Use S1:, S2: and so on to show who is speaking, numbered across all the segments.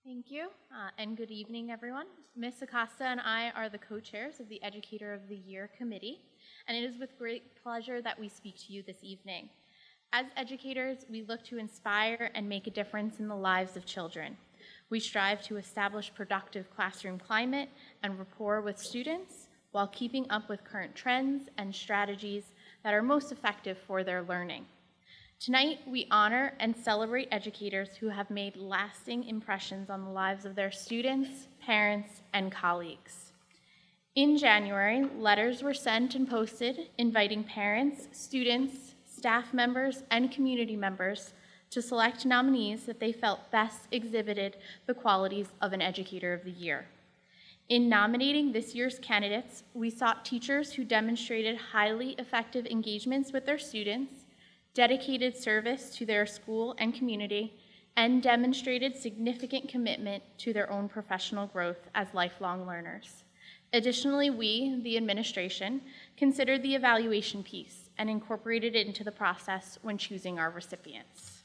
S1: Thank you, and good evening, everyone. Ms. Acosta and I are the co-chairs of the Educator of the Year Committee, and it is with great pleasure that we speak to you this evening. As educators, we look to inspire and make a difference in the lives of children. We strive to establish productive classroom climate and rapport with students while keeping up with current trends and strategies that are most effective for their learning. Tonight, we honor and celebrate educators who have made lasting impressions on the lives of their students, parents, and colleagues. In January, letters were sent and posted inviting parents, students, staff members, and community members to select nominees that they felt best exhibited the qualities of an Educator of the Year. In nominating this year's candidates, we sought teachers who demonstrated highly effective engagements with their students, dedicated service to their school and community, and demonstrated significant commitment to their own professional growth as lifelong learners. Additionally, we, the administration, considered the evaluation piece and incorporated it into the process when choosing our recipients.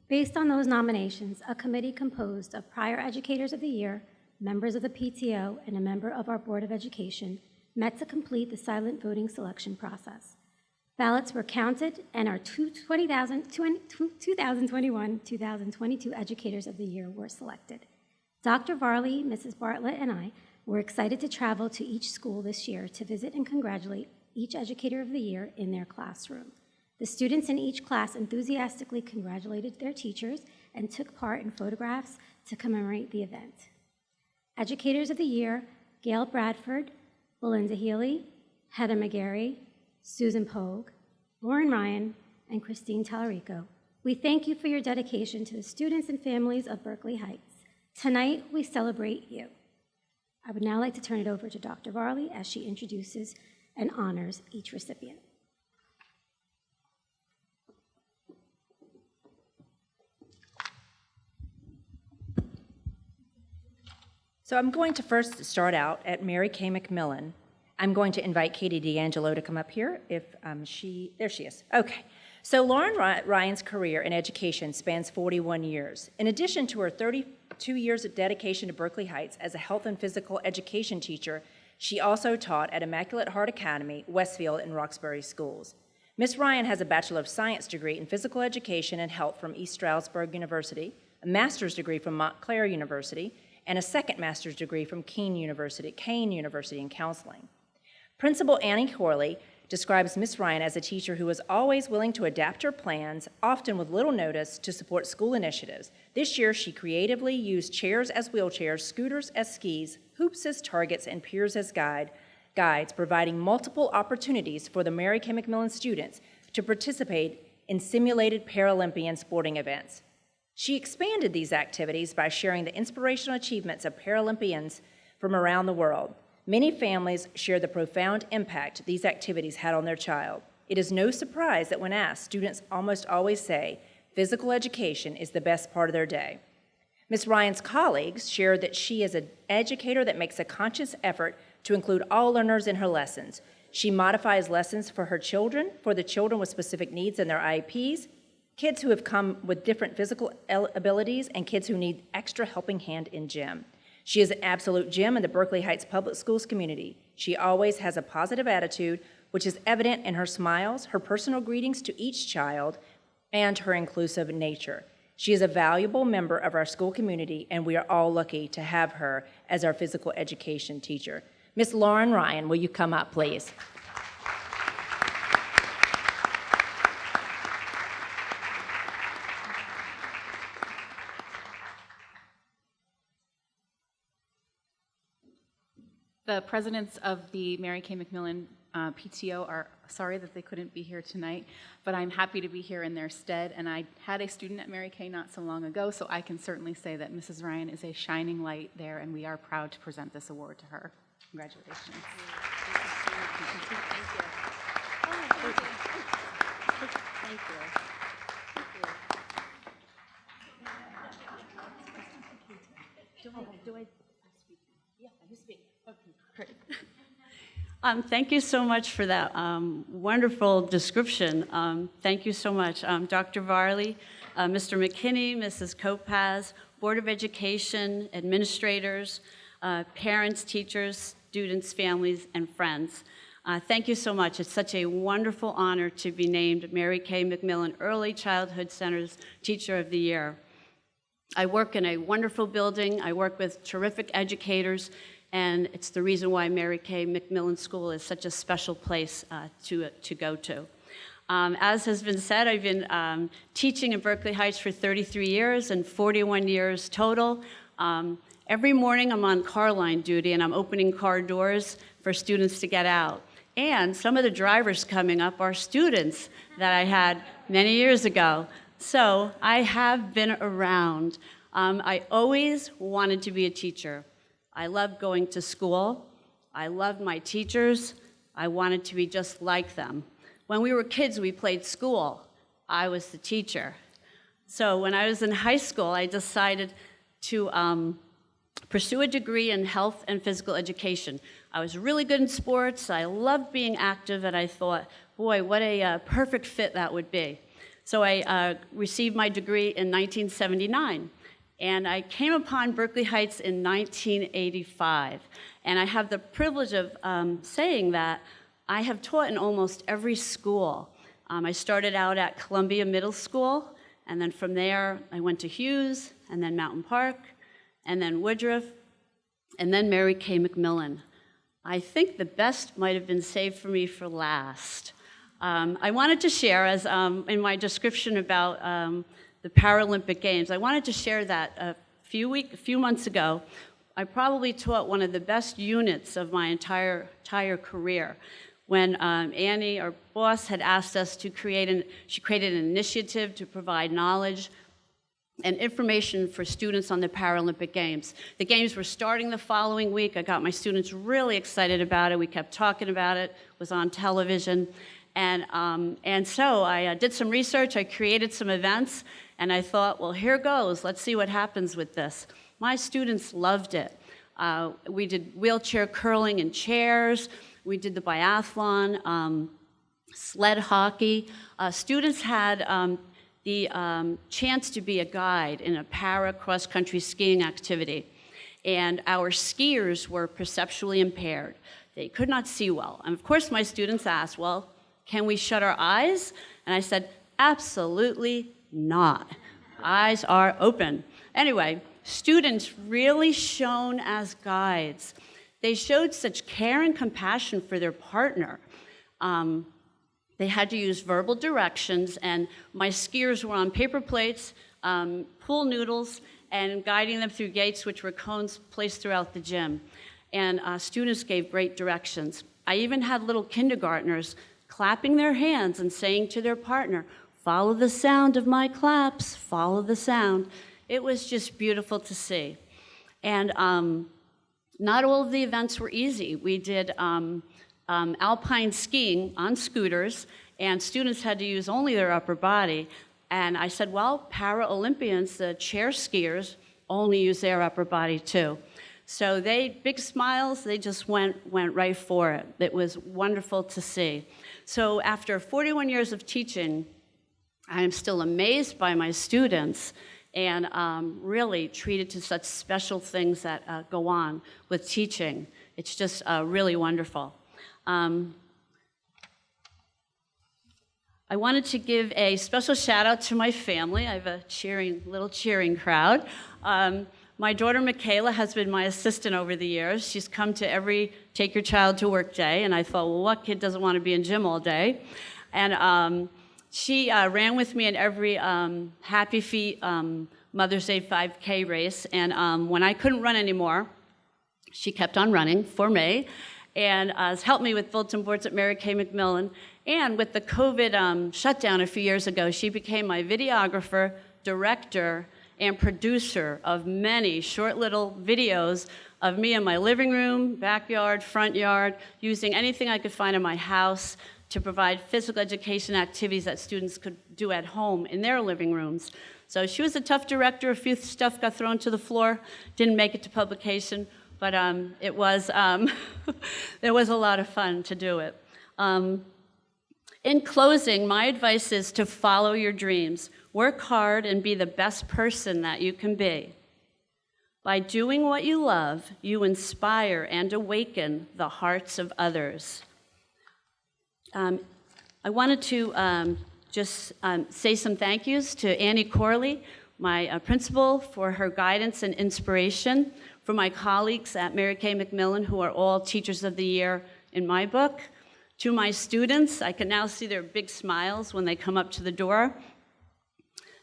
S2: Based on those nominations, a committee composed of prior Educators of the Year, members of the PTO, and a member of our Board of Education met to complete the silent voting selection process. Ballots were counted, and our 2021-2022 Educators of the Year were selected. Dr. Varley, Mrs. Bartlett, and I were excited to travel to each school this year to visit and congratulate each Educator of the Year in their classroom. The students in each class enthusiastically congratulated their teachers and took part in photographs to commemorate the event. Educators of the Year: Gail Bradford, Belinda Healey, Heather Mcgarry, Susan Pogue, Lauren Ryan, and Christine Talarico. We thank you for your dedication to the students and families of Berkeley Heights. Tonight, we celebrate you. I would now like to turn it over to Dr. Varley as she introduces and honors each recipient.
S3: So I'm going to first start out at Mary Kay Mcmillan. I'm going to invite Katie D'Angelo to come up here if there she is. Okay. So Lauren Ryan's career in education spans 41 years. In addition to her 32 years of dedication to Berkeley Heights as a health and physical education teacher, she also taught at Immaculate Heart Academy, Westfield, and Roxbury schools. Ms. Ryan has a Bachelor of Science degree in physical education and health from East Stroudsburg University, a master's degree from Montclair University, and a second master's degree from Kean University in counseling. Principal Annie Corley describes Ms. Ryan as a teacher who was always willing to adapt her plans, often with little notice, to support school initiatives. This year, she creatively used chairs as wheelchairs, scooters as skis, hoops as targets, and piers as guides, providing multiple opportunities for the Mary Kay Mcmillan students to participate in simulated Paralympian sporting events. She expanded these activities by sharing the inspirational achievements of Paralympians from around the world. Many families share the profound impact these activities had on their child. It is no surprise that when asked, students almost always say physical education is the best part of their day. Ms. Ryan's colleagues shared that she is an educator that makes a conscious effort to include all learners in her lessons. She modifies lessons for the children with specific needs in their IEPs, kids who have come with different physical abilities, and kids who need extra helping hand in gym. She is an absolute gem in the Berkeley Heights Public Schools community. She always has a positive attitude, which is evident in her smiles, her personal greetings to each child, and her inclusive nature. She is a valuable member of our school community, and we are all lucky to have her as our physical education teacher. Miss Lauren Ryan, will you come up, please?
S4: The presidents of the Mary Kay Mcmillan PTO are sorry that they couldn't be here tonight, but I'm happy to be here in their stead. And I had a student at Mary Kay not so long ago, so I can certainly say that Mrs. Ryan is a shining light there, and we are proud to present this award to her. Congratulations.
S1: Thank you. Thank you. Do I speak? Yeah, you speak. Okay, great.
S5: Thank you so much for that wonderful description. Thank you so much. Dr. Varley, Mr. McKinney, Mrs. Kopaz, Board of Education, administrators, parents, teachers, students, families, and friends. Thank you so much. It's such a wonderful honor to be named Mary Kay Mcmillan Early Childhood Center's Teacher of the Year. I work in a wonderful building. I work with terrific educators, and it's the reason why Mary Kay Mcmillan School is such a special place to go to. As has been said, I've been teaching in Berkeley Heights for 33 years and 41 years total. Every morning I'm on car line duty and I'm opening car doors for students to get out. And some of the drivers coming up are students that I had many years ago. So I have been around. I always wanted to be a teacher. I loved going to school. I loved my teachers. I wanted to be just like them. When we were kids, we played school. I was the teacher. So when I was in high school, I decided to pursue a degree in health and physical education. I was really good in sports. I loved being active, and I thought, boy, what a perfect fit that would be. So I received my degree in 1979, and I came upon Berkeley Heights in 1985. And I have the privilege of saying that I have taught in almost every school. I started out at Columbia Middle School, and then from there I went to Hughes, and then Mountain Park, and then Woodruff, and then Mary Kay Mcmillan. I think the best might have been saved for me for last. I wanted to share, as in my description about the Paralympic Games, I wanted to share that a few months ago. I probably taught one of the best units of my entire career. When Annie, our boss, had asked us to she created an initiative to provide knowledge and information for students on the Paralympic Games. The games were starting the following week. I got my students really excited about it. We kept talking about it. It was on television. And so I did some research. I created some events. And I thought, well, here goes. Let's see what happens with this. My students loved it. We did wheelchair curling in chairs. We did the biathlon, sled hockey. Students had the chance to be a guide in a para cross-country skiing activity. And our skiers were perceptually impaired. They could not see well. And of course, my students asked, well, can we shut our eyes? And I said, absolutely not. Eyes are open. Anyway, students really shone as guides. They showed such care and compassion for their partner. They had to use verbal directions, and my skiers were on paper plates, pool noodles, and guiding them through gates, which were cones placed throughout the gym. And students gave great directions. I even had little kindergartners clapping their hands and saying to their partner, follow the sound of my claps, follow the sound. It was just beautiful to see. And not all of the events were easy. We did alpine skiing on scooters, and students had to use only their upper body. And I said, well, Paralympians, the chair skiers, only use their upper body too. So big smiles, they just went right for it. It was wonderful to see. So after 41 years of teaching, I am still amazed by my students and really treated to such special things that go on with teaching. It's just really wonderful. I wanted to give a special shout out to my family. I have a little cheering crowd. My daughter Michaela has been my assistant over the years. She's come to every Take Your Child to Work day, and I thought, well, what kid doesn't want to be in gym all day? And she ran with me in every Happy Feet Mother's Day 5K race, and when I couldn't run anymore, she kept on running for me, and has helped me with bulletin boards at Mary Kay Mcmillan. And with the COVID shutdown a few years ago, she became my videographer, director, and producer of many short little videos of me in my living room, backyard, front yard, using anything I could find in my house to provide physical education activities that students could do at home in their living rooms. So she was a tough director. A few stuff got thrown to the floor, didn't make it to publication, but it was, it was a lot of fun to do it. In closing, my advice is to follow your dreams. Work hard and be the best person that you can be. By doing what you love, you inspire and awaken the hearts of others. I wanted to just say some thank yous to Annie Corley, my principal, for her guidance and inspiration, for my colleagues at Mary Kay Mcmillan, who are all Teachers of the Year in my book, to my students. I can now see their big smiles when they come up to the door.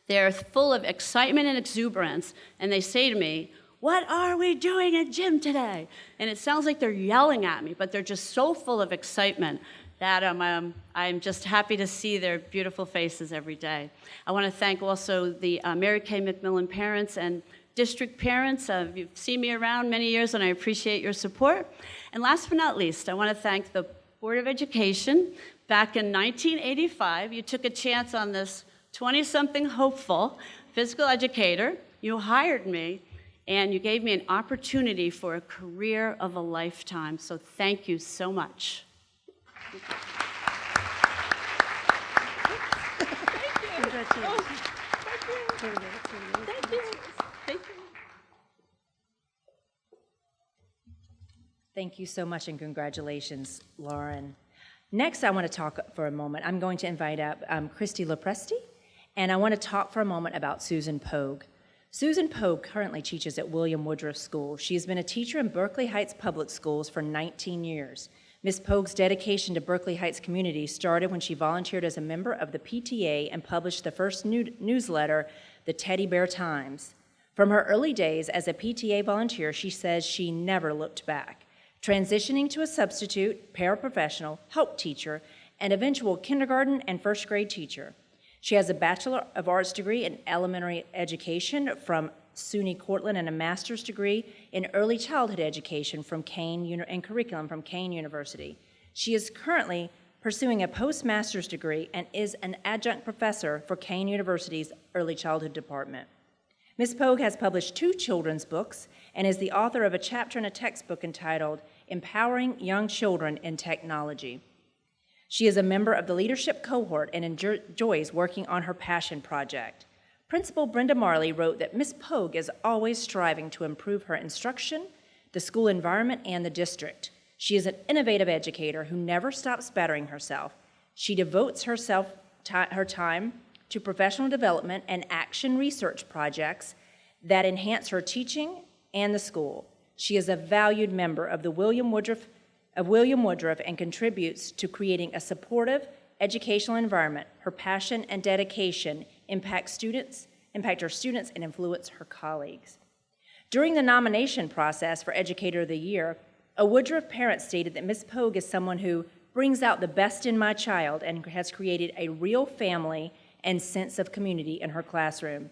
S5: They're full of excitement and exuberance, and they say to me, "What are we doing at gym today?" And it sounds like they're yelling at me, but they're just so full of excitement that I'm just happy to see their beautiful faces every day. I want to thank also the Mary Kay Mcmillan parents and district parents. You've seen me around many years, and I appreciate your support. And last but not least, I want to thank the Board of Education. Back in 1985, you took a chance on this 20-something hopeful physical educator. You hired me, and you gave me an opportunity for a career of a lifetime. So thank you so much.
S3: Thank you so much, and congratulations, Lauren. Next, I want to talk for a moment. I'm going to invite up Christy Lopresti, and I want to talk for a moment about Susan Pogue. Susan Pogue currently teaches at William Woodruff School. She has been a teacher in Berkeley Heights Public Schools for 19 years. Ms. Pogue's dedication to Berkeley Heights community started when she volunteered as a member of the PTA and published the first newsletter, the Teddy Bear Times. From her early days as a PTA volunteer, she says she never looked back, transitioning to a substitute, paraprofessional, help teacher, and eventual kindergarten and first grade teacher. She has a Bachelor of Arts degree in elementary education from SUNY Cortland and a master's degree in early childhood education from and curriculum from Kane University. She is currently pursuing a postmaster's degree and is an adjunct professor for Kane University's early childhood department. Ms. Pogue has published 2 children's books and is the author of a chapter in a textbook entitled Empowering Young Children in Technology. She is a member of the leadership cohort and enjoys working on her passion project. Principal Brenda Marley wrote that Ms. Pogue is always striving to improve her instruction, the school environment, and the district. She is an innovative educator who never stops bettering herself. She devotes her time to professional development and action research projects that enhance her teaching and the school. She is a valued member of the William Woodruff and contributes to creating a supportive educational environment. Her passion and dedication impact her students and influence her colleagues. During the nomination process for Educator of the Year, a Woodruff parent stated that Ms. Pogue is someone who brings out the best in my child and has created a real family and sense of community in her classroom.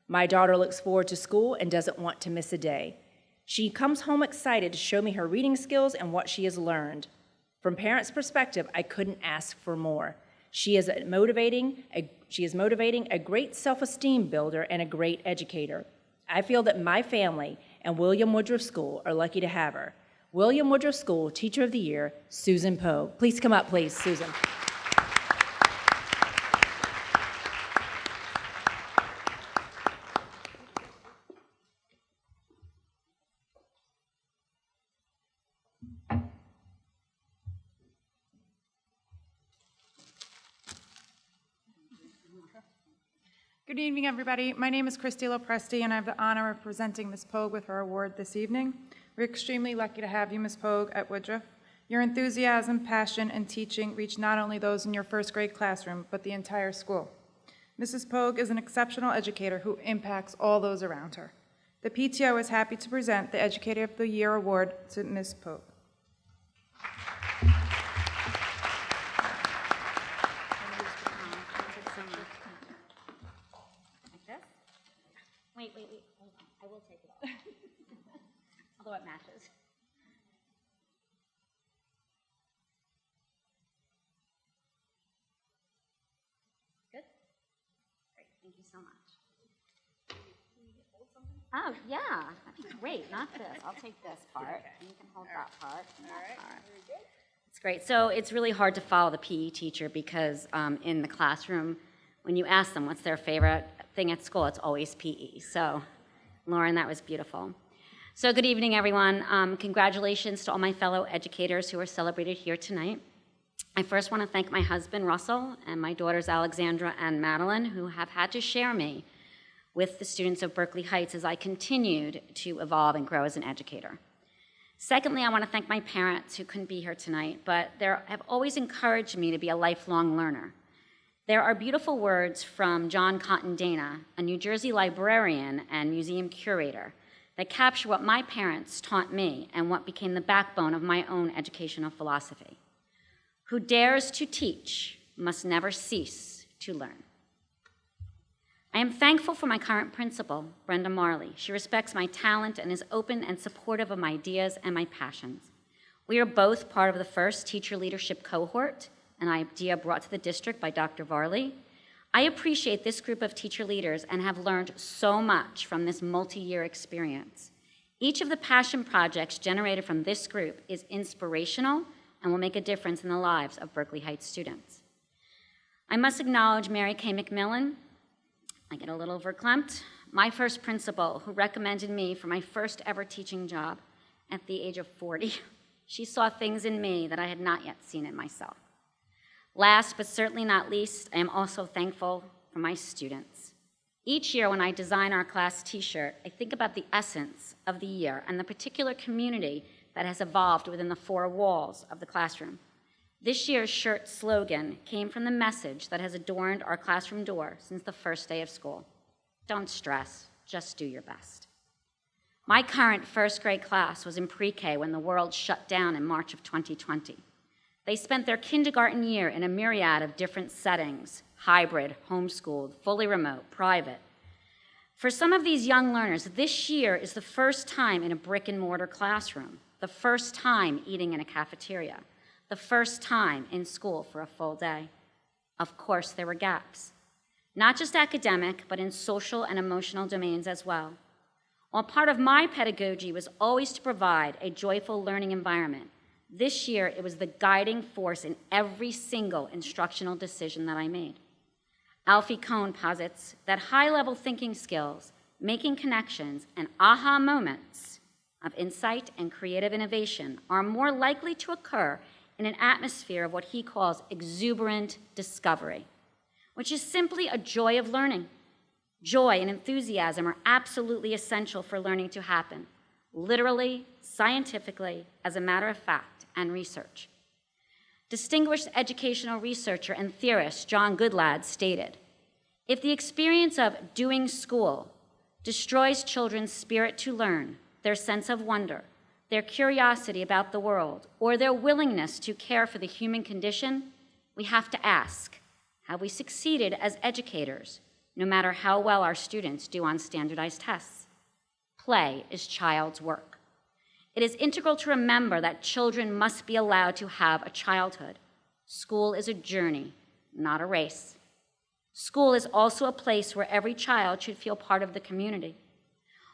S3: My daughter looks forward to school and doesn't want to miss a day. She comes home excited to show me her reading skills and what she has learned. From parents' perspective, I couldn't ask for more. She is motivating, a great self-esteem builder, and a great educator. I feel that my family and William Woodruff School are lucky to have her. William Woodruff School Teacher of the Year, Susan Pogue. Please come up, please, Susan.
S6: Good evening, everybody. My name is Christy Lopresti, and I have the honor of presenting Ms. Pogue with her award this evening. We're extremely lucky to have you, Ms. Pogue, at Woodruff. Your enthusiasm, passion, and teaching reach not only those in your first grade classroom, but the entire school. Mrs. Pogue is an exceptional educator who impacts all those around her. The PTO is happy to present the Educator of the Year award to Ms. Pogue.
S2: Wait. Hold on. I will take it off. Although it matches. Good? Great. Thank you so much. Oh, yeah. That'd be great. Not this. I'll take this part. And you can hold that part. And that part. It's great. So it's really hard to follow the PE teacher because in the classroom,
S7: when you ask them what's their favorite thing at school, it's always PE. So, Lauren, that was beautiful. So good evening, everyone. Congratulations to all my fellow educators who are celebrated here tonight. I first want to thank my husband, Russell, and my daughters, Alexandra and Madeline, who have had to share me with the students of Berkeley Heights as I continued to evolve and grow as an educator. Secondly, I want to thank my parents who couldn't be here tonight, but they have always encouraged me to be a lifelong learner. There are beautiful words from John Cotton Dana, a New Jersey librarian and museum curator, that capture what my parents taught me and what became the backbone of my own educational philosophy. Who dares to teach must never cease to learn. I am thankful for my current principal, Brenda Marley. She respects my talent and is open and supportive of my ideas and my passions. We are both part of the first teacher leadership cohort, an idea brought to the district by Dr. Varley. I appreciate this group of teacher leaders and have learned so much from this multi-year experience. Each of the passion projects generated from this group is inspirational and will make a difference in the lives of Berkeley Heights students. I must acknowledge Mary Kay Mcmillan. I get a little verklempt. My first principal, who recommended me for my first ever teaching job at the age of 40. She saw things in me that I had not yet seen in myself. Last but certainly not least, I am also thankful for my students. Each year when I design our class t-shirt, I think about the essence of the year and the particular community that has evolved within the four walls of the classroom. This year's shirt slogan came from the message that has adorned our classroom door since the first day of school. Don't stress, just do your best. My current first grade class was in pre-K when the world shut down in March of 2020. They spent their kindergarten year in a myriad of different settings, hybrid, homeschooled, fully remote, private. For some of these young learners, this year is the first time in a brick and mortar classroom, the first time eating in a cafeteria, the first time in school for a full day. Of course, there were gaps, not just academic, but in social and emotional domains as well. While part of my pedagogy was always to provide a joyful learning environment, this year it was the guiding force in every single instructional decision that I made. Alfie Kohn posits that high-level thinking skills, making connections, and aha moments of insight and creative innovation are more likely to occur in an atmosphere of what he calls exuberant discovery, which is simply a joy of learning. Joy and enthusiasm are absolutely essential for learning to happen, literally, scientifically, as a matter of fact, and research. Distinguished educational researcher and theorist John Goodlad stated, "If the experience of doing school destroys children's spirit to learn, their sense of wonder, their curiosity about the world, or their willingness to care for the human condition, we have to ask, have we succeeded as educators, no matter how well our students do on standardized tests? Play is child's work. It is integral to remember that children must be allowed to have a childhood. School is a journey, not a race. School is also a place where every child should feel part of the community.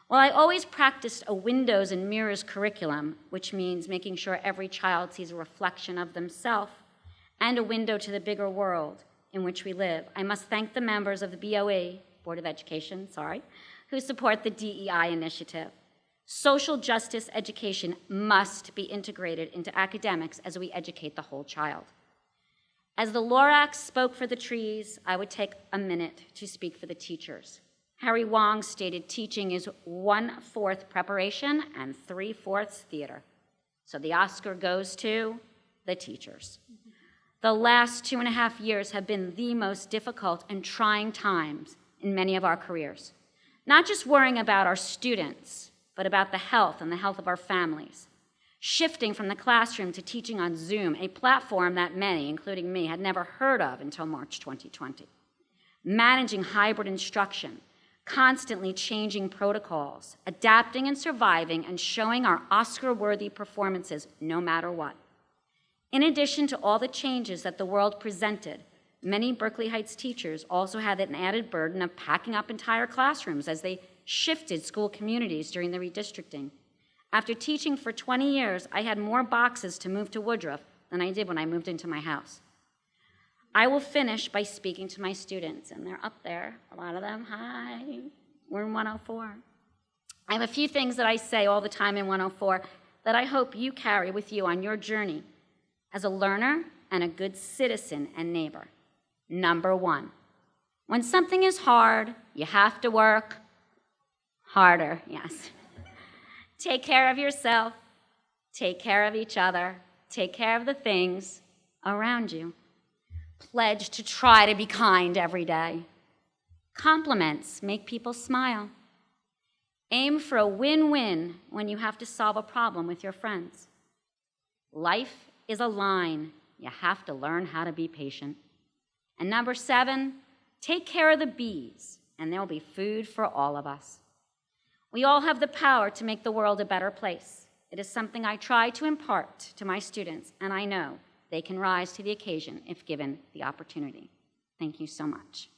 S7: While I always practiced a windows and mirrors curriculum, which means making sure every child sees a reflection of themselves and a window to the bigger world in which we live, I must thank the members of the BOE, Board of Education, who support the DEI initiative. Social justice education must be integrated into academics as we educate the whole child. As the Lorax spoke for the trees, I would take a minute to speak for the teachers. Harry Wong stated teaching is 1/4 preparation and 3/4 theater. So the Oscar goes to the teachers. The last 2.5 years have been the most difficult and trying times in many of our careers. Not just worrying about our students, but about the health and the health of our families. Shifting from the classroom to teaching on Zoom, a platform that many, including me, had never heard of until March 2020. Managing hybrid instruction, constantly changing protocols, adapting and surviving, and showing our Oscar-worthy performances no matter what. In addition to all the changes that the world presented, many Berkeley Heights teachers also had an added burden of packing up entire classrooms as they shifted school communities during the redistricting. After teaching for 20 years, I had more boxes to move to Woodruff than I did when I moved into my house. I will finish by speaking to my students, and they're up there, a lot of them. Hi, we're in 104. I have a few things that I say all the time in 104 that I hope you carry with you on your journey as a learner and a good citizen and neighbor. Number 1, when something is hard, you have to work harder, yes. Take care of yourself, take care of each other, take care of the things around you. Pledge to try to be kind every day. Compliments make people smile. Aim for a win-win when you have to solve a problem with your friends. Life is a line. You have to learn how to be patient. And number 7, take care of the bees, and there will be food for all of us. We all have the power to make the world a better place. It is something I try to impart to my students, and I know they can rise to the occasion if given the opportunity. Thank you so much.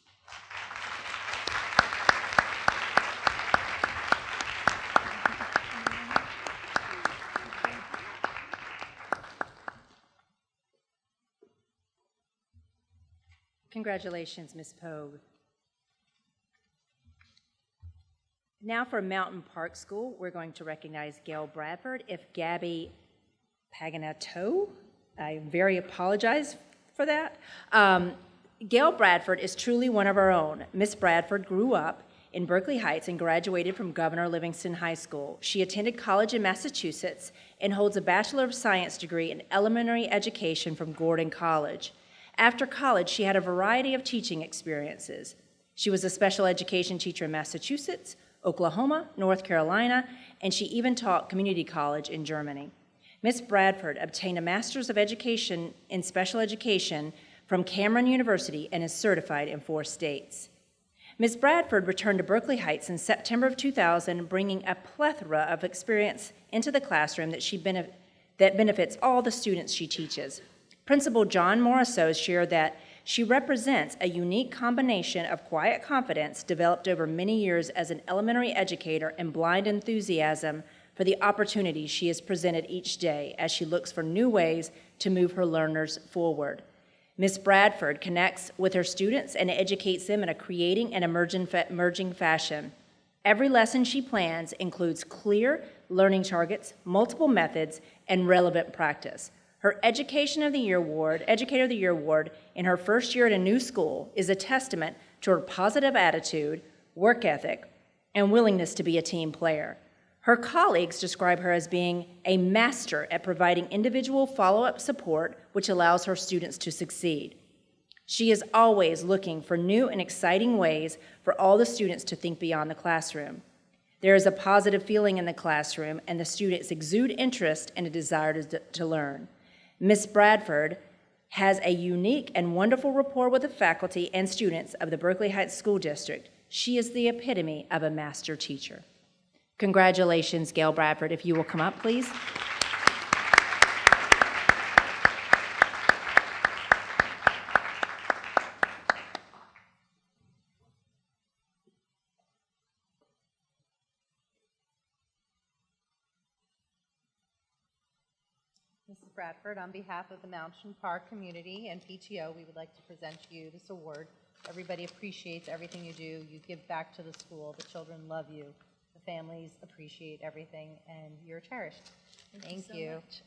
S3: Congratulations, Ms. Pogue. Now for Mountain Park School, we're going to recognize Gail Bradford. If Gabby Paganato, I very apologize for that. Gail Bradford is truly one of our own. Miss Bradford grew up in Berkeley Heights and graduated from Governor Livingston High School. She attended college in Massachusetts and holds a Bachelor of Science degree in elementary education from Gordon College. After college, she had a variety of teaching experiences. She was a special education teacher in Massachusetts, Oklahoma, North Carolina, and she even taught community college in Germany. Ms. Bradford obtained a Master's of Education in Special Education from Cameron University and is certified in 4 states. Ms. Bradford returned to Berkeley Heights in September of 2000, bringing a plethora of experience into the classroom that benefits all the students she teaches. Principal John Morisseau shared that she represents a unique combination of quiet confidence developed over many years as an elementary educator and blind enthusiasm for the opportunities she is presented each day as she looks for new ways to move her learners forward. Ms. Bradford connects with her students and educates them in a creating and emerging fashion. Every lesson she plans includes clear learning targets, multiple methods, and relevant practice. Her Educator of the Year Award in her first year at a new school is a testament to her positive attitude, work ethic, and willingness to be a team player. Her colleagues describe her as being a master at providing individual follow-up support, which allows her students to succeed. She is always looking for new and exciting ways for all the students to think beyond the classroom. There is a positive feeling in the classroom, and the students exude interest and a desire to learn. Ms. Bradford has a unique and wonderful rapport with the faculty and students of the Berkeley Heights School District. She is the epitome of a master teacher. Congratulations, Gail Bradford. If you will come up, please.
S8: Mrs. Bradford, on behalf of the Mountain Park community and PTO, we would like to present to you this award. Everybody appreciates everything you do. You give back to the school. The children love you. The families appreciate everything, and you're cherished. Thank you. Much.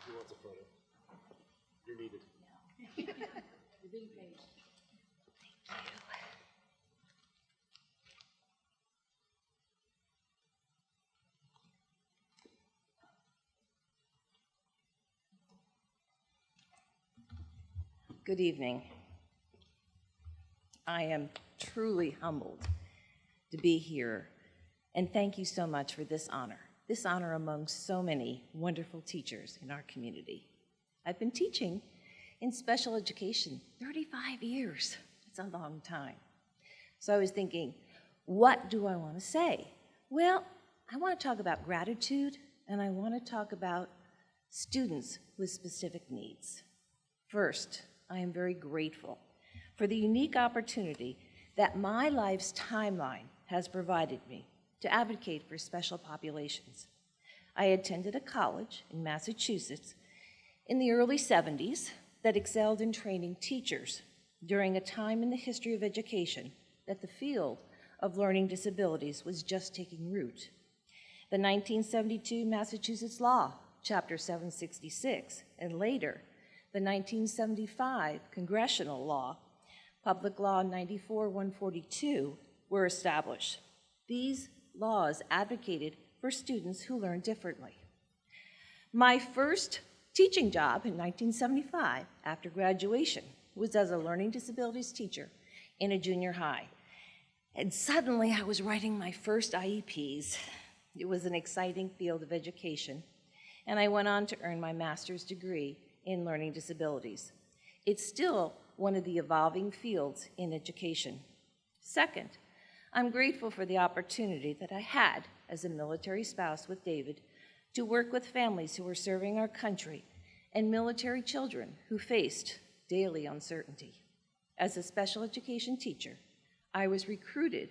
S9: Who wants a photo? You're needed. You're being paid. Thank you.
S10: Good evening. I am truly humbled to be here, and thank you so much for this honor among so many wonderful teachers in our community. I've been teaching in special education 35 years. It's a long time. So I was thinking, what do I want to say? Well, I want to talk about gratitude, and I want to talk about students with specific needs. First, I am very grateful for the unique opportunity that my life's timeline has provided me to advocate for special populations. I attended a college in Massachusetts in the early 70s that excelled in training teachers during a time in the history of education that the field of learning disabilities was just taking root. The 1972 Massachusetts Law, Chapter 766, and later, the 1975 Congressional Law, Public Law 94-142, were established. These laws advocated for students who learn differently. My first teaching job in 1975, after graduation, was as a learning disabilities teacher in a junior high. And suddenly I was writing my first IEPs. It was an exciting field of education, and I went on to earn my master's degree in learning disabilities. It's still one of the evolving fields in education. Second, I'm grateful for the opportunity that I had as a military spouse with David to work with families who were serving our country and military children who faced daily uncertainty. As a special education teacher, I was recruited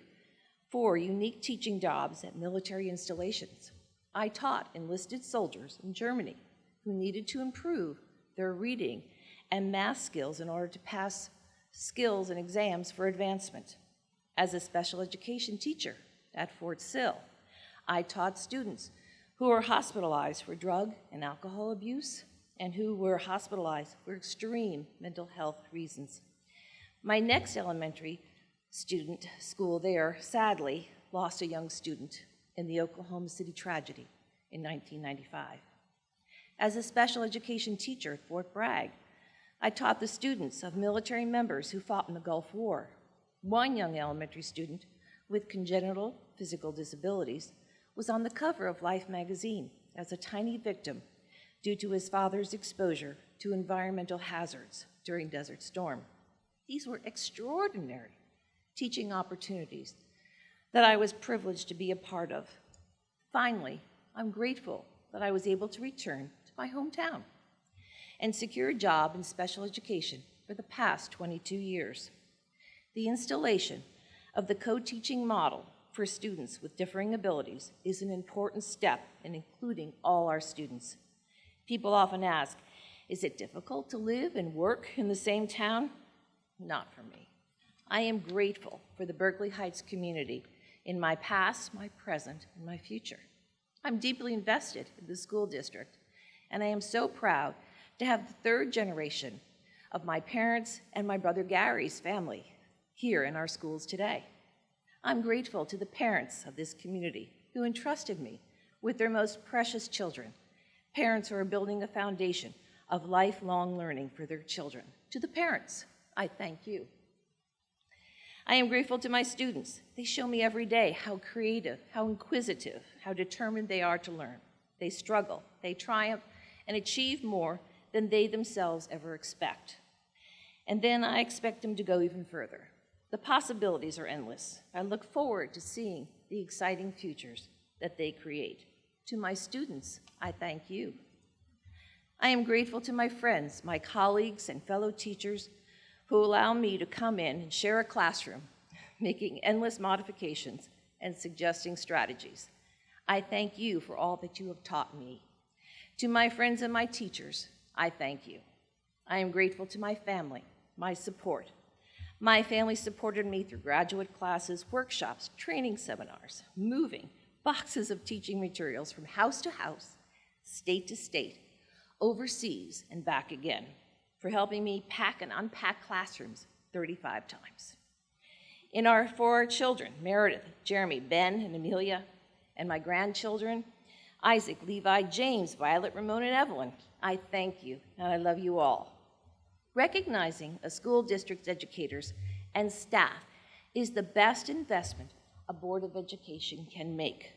S10: for unique teaching jobs at military installations. I taught enlisted soldiers in Germany who needed to improve their reading and math skills in order to pass skills and exams for advancement. As a special education teacher at Fort Sill, I taught students who were hospitalized for drug and alcohol abuse and who were hospitalized for extreme mental health reasons. My next elementary school there, sadly, lost a young student in the Oklahoma City tragedy in 1995. As a special education teacher at Fort Bragg, I taught the students of military members who fought in the Gulf War. One young elementary student with congenital physical disabilities was on the cover of Life magazine as a tiny victim due to his father's exposure to environmental hazards during Desert Storm. These were extraordinary teaching opportunities that I was privileged to be a part of. Finally, I'm grateful that I was able to return to my hometown and secure a job in special education for the past 22 years. The installation of the co-teaching model for students with differing abilities is an important step in including all our students. People often ask, is it difficult to live and work in the same town? Not for me. I am grateful for the Berkeley Heights community in my past, my present, and my future. I'm deeply invested in the school district, and I am so proud to have the third generation of my parents and my brother Gary's family here in our schools today. I'm grateful to the parents of this community who entrusted me with their most precious children, parents who are building a foundation of lifelong learning for their children. To the parents, I thank you. I am grateful to my students. They show me every day how creative, how inquisitive, how determined they are to learn. They struggle, they triumph, and achieve more than they themselves ever expect. And then I expect them to go even further. The possibilities are endless. I look forward to seeing the exciting futures that they create. To my students, I thank you. I am grateful to my friends, my colleagues, and fellow teachers who allow me to come in and share a classroom, making endless modifications and suggesting strategies. I thank you for all that you have taught me. To my friends and my teachers, I thank you. I am grateful to my family, my support. My family supported me through graduate classes, workshops, training seminars, moving boxes of teaching materials from house to house, state to state, overseas, and back again, for helping me pack and unpack classrooms 35 times. For our children, Meredith, Jeremy, Ben, and Amelia, and my grandchildren, Isaac, Levi, James, Violet, Ramon, and Evelyn, I thank you, and I love you all. Recognizing a school district's educators and staff is the best investment a Board of Education can make.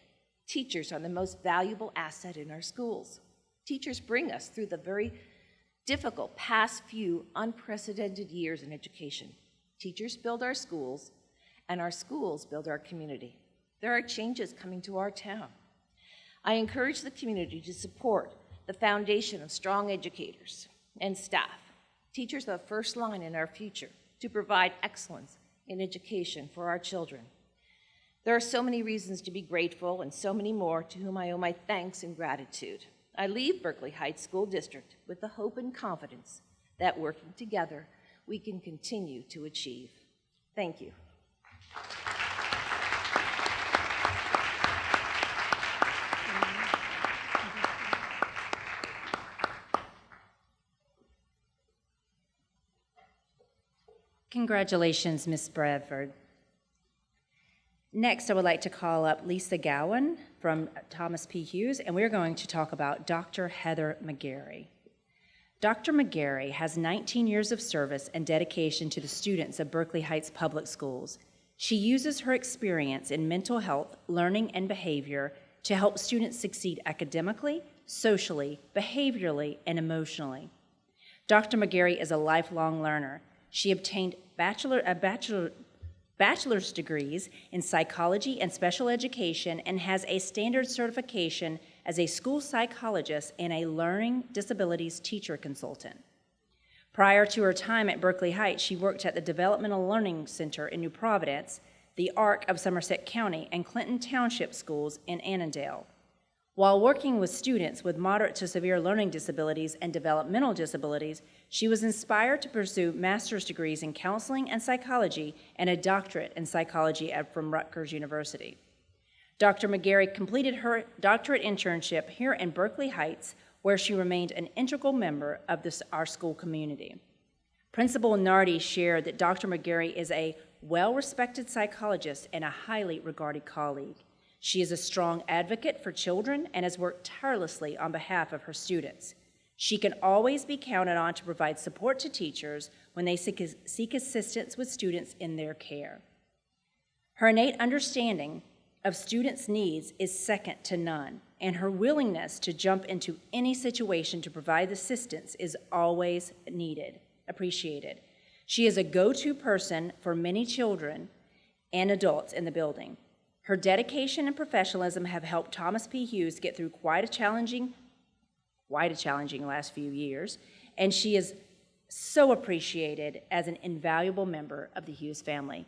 S10: Teachers are the most valuable asset in our schools. Teachers bring us through the very difficult past few unprecedented years in education. Teachers build our schools, and our schools build our community. There are changes coming to our town. I encourage the community to support the foundation of strong educators and staff. Teachers are the first line in our future to provide excellence in education for our children. There are so many reasons to be grateful and so many more to whom I owe my thanks and gratitude. I leave Berkeley Heights School District with the hope and confidence that working together, we can continue to achieve. Thank you.
S3: Congratulations, Ms. Bradford. Next, I would like to call up Lisa Gowan from Thomas P. Hughes, and we're going to talk about Dr. Heather Mcgarry. Dr. Mcgarry has 19 years of service and dedication to the students of Berkeley Heights Public Schools. She uses her experience in mental health, learning, and behavior to help students succeed academically, socially, behaviorally, and emotionally. Dr. Mcgarry is a lifelong learner. She obtained bachelor's degrees in psychology and special education and has a standard certification as a school psychologist and a learning disabilities teacher consultant. Prior to her time at Berkeley Heights, she worked at the Developmental Learning Center in New Providence, the ARC of Somerset County, and Clinton Township Schools in Annandale. While working with students with moderate to severe learning disabilities and developmental disabilities, she was inspired to pursue master's degrees in counseling and psychology and a doctorate in psychology from Rutgers University. Dr. Mcgarry completed her doctorate internship here in Berkeley Heights, where she remained an integral member of our school community. Principal Nardi shared that Dr. Mcgarry is a well-respected psychologist and a highly regarded colleague. She is a strong advocate for children and has worked tirelessly on behalf of her students. She can always be counted on to provide support to teachers when they seek assistance with students in their care. Her innate understanding of students' needs is second to none, and her willingness to jump into any situation to provide assistance is always appreciated. She is a go-to person for many children and adults in the building. Her dedication and professionalism have helped Thomas P. Hughes get through quite a challenging last few years, and she is so appreciated as an invaluable member of the Hughes family.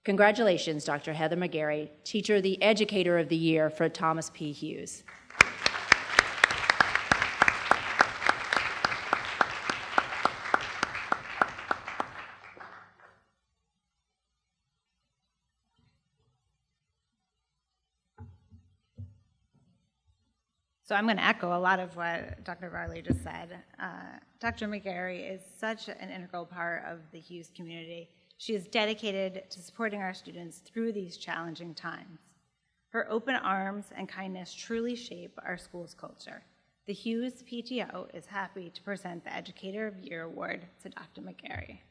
S3: Congratulations, Dr. Heather Mcgarry, Teacher, the Educator of the Year for Thomas P. Hughes.
S11: So I'm going to echo a lot of what Dr. Varley just said. Dr. Mcgarry is such an integral part of the Hughes community. She is dedicated to supporting our students through these challenging times. Her open arms and kindness truly shape our school's culture. The Hughes PTO is happy to present the Educator of the Year Award to Dr. Mcgarry.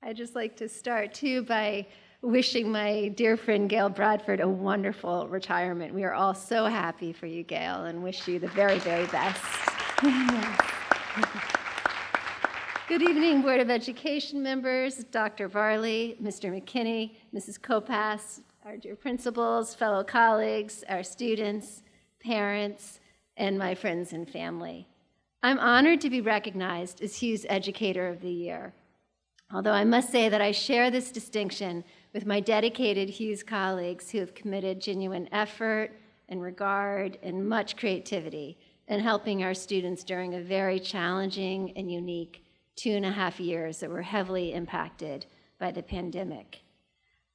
S12: I'd just like to start, too, by wishing my dear friend Gail Bradford a wonderful retirement. We are all so happy for you, Gail, and wish you the very, very best. Good evening, Board of Education members, Dr. Varley, Mr. McKinney, Mrs. Kopass, our dear principals, fellow colleagues, our students, parents, and my friends and family. I'm honored to be recognized as Hughes Educator of the Year. Although I must say that I share this distinction with my dedicated Hughes colleagues who have committed genuine effort and regard and much creativity in helping our students during a very challenging and unique 2.5 years that were heavily impacted by the pandemic.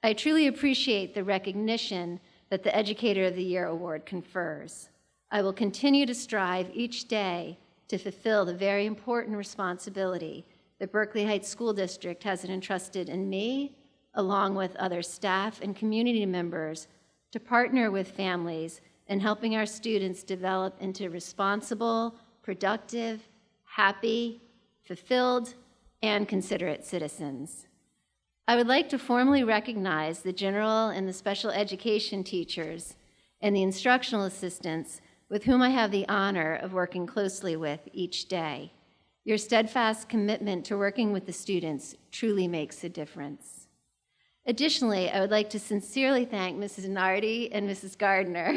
S12: I truly appreciate the recognition that the Educator of the Year Award confers. I will continue to strive each day to fulfill the very important responsibility the Berkeley Heights School District has entrusted in me, along with other staff and community members, to partner with families in helping our students develop into responsible, productive, happy, fulfilled, and considerate citizens. I would like to formally recognize the general and the special education teachers and the instructional assistants with whom I have the honor of working closely with each day. Your steadfast commitment to working with the students truly makes a difference. Additionally, I would like to sincerely thank Mrs. Nardi and Mrs. Gardner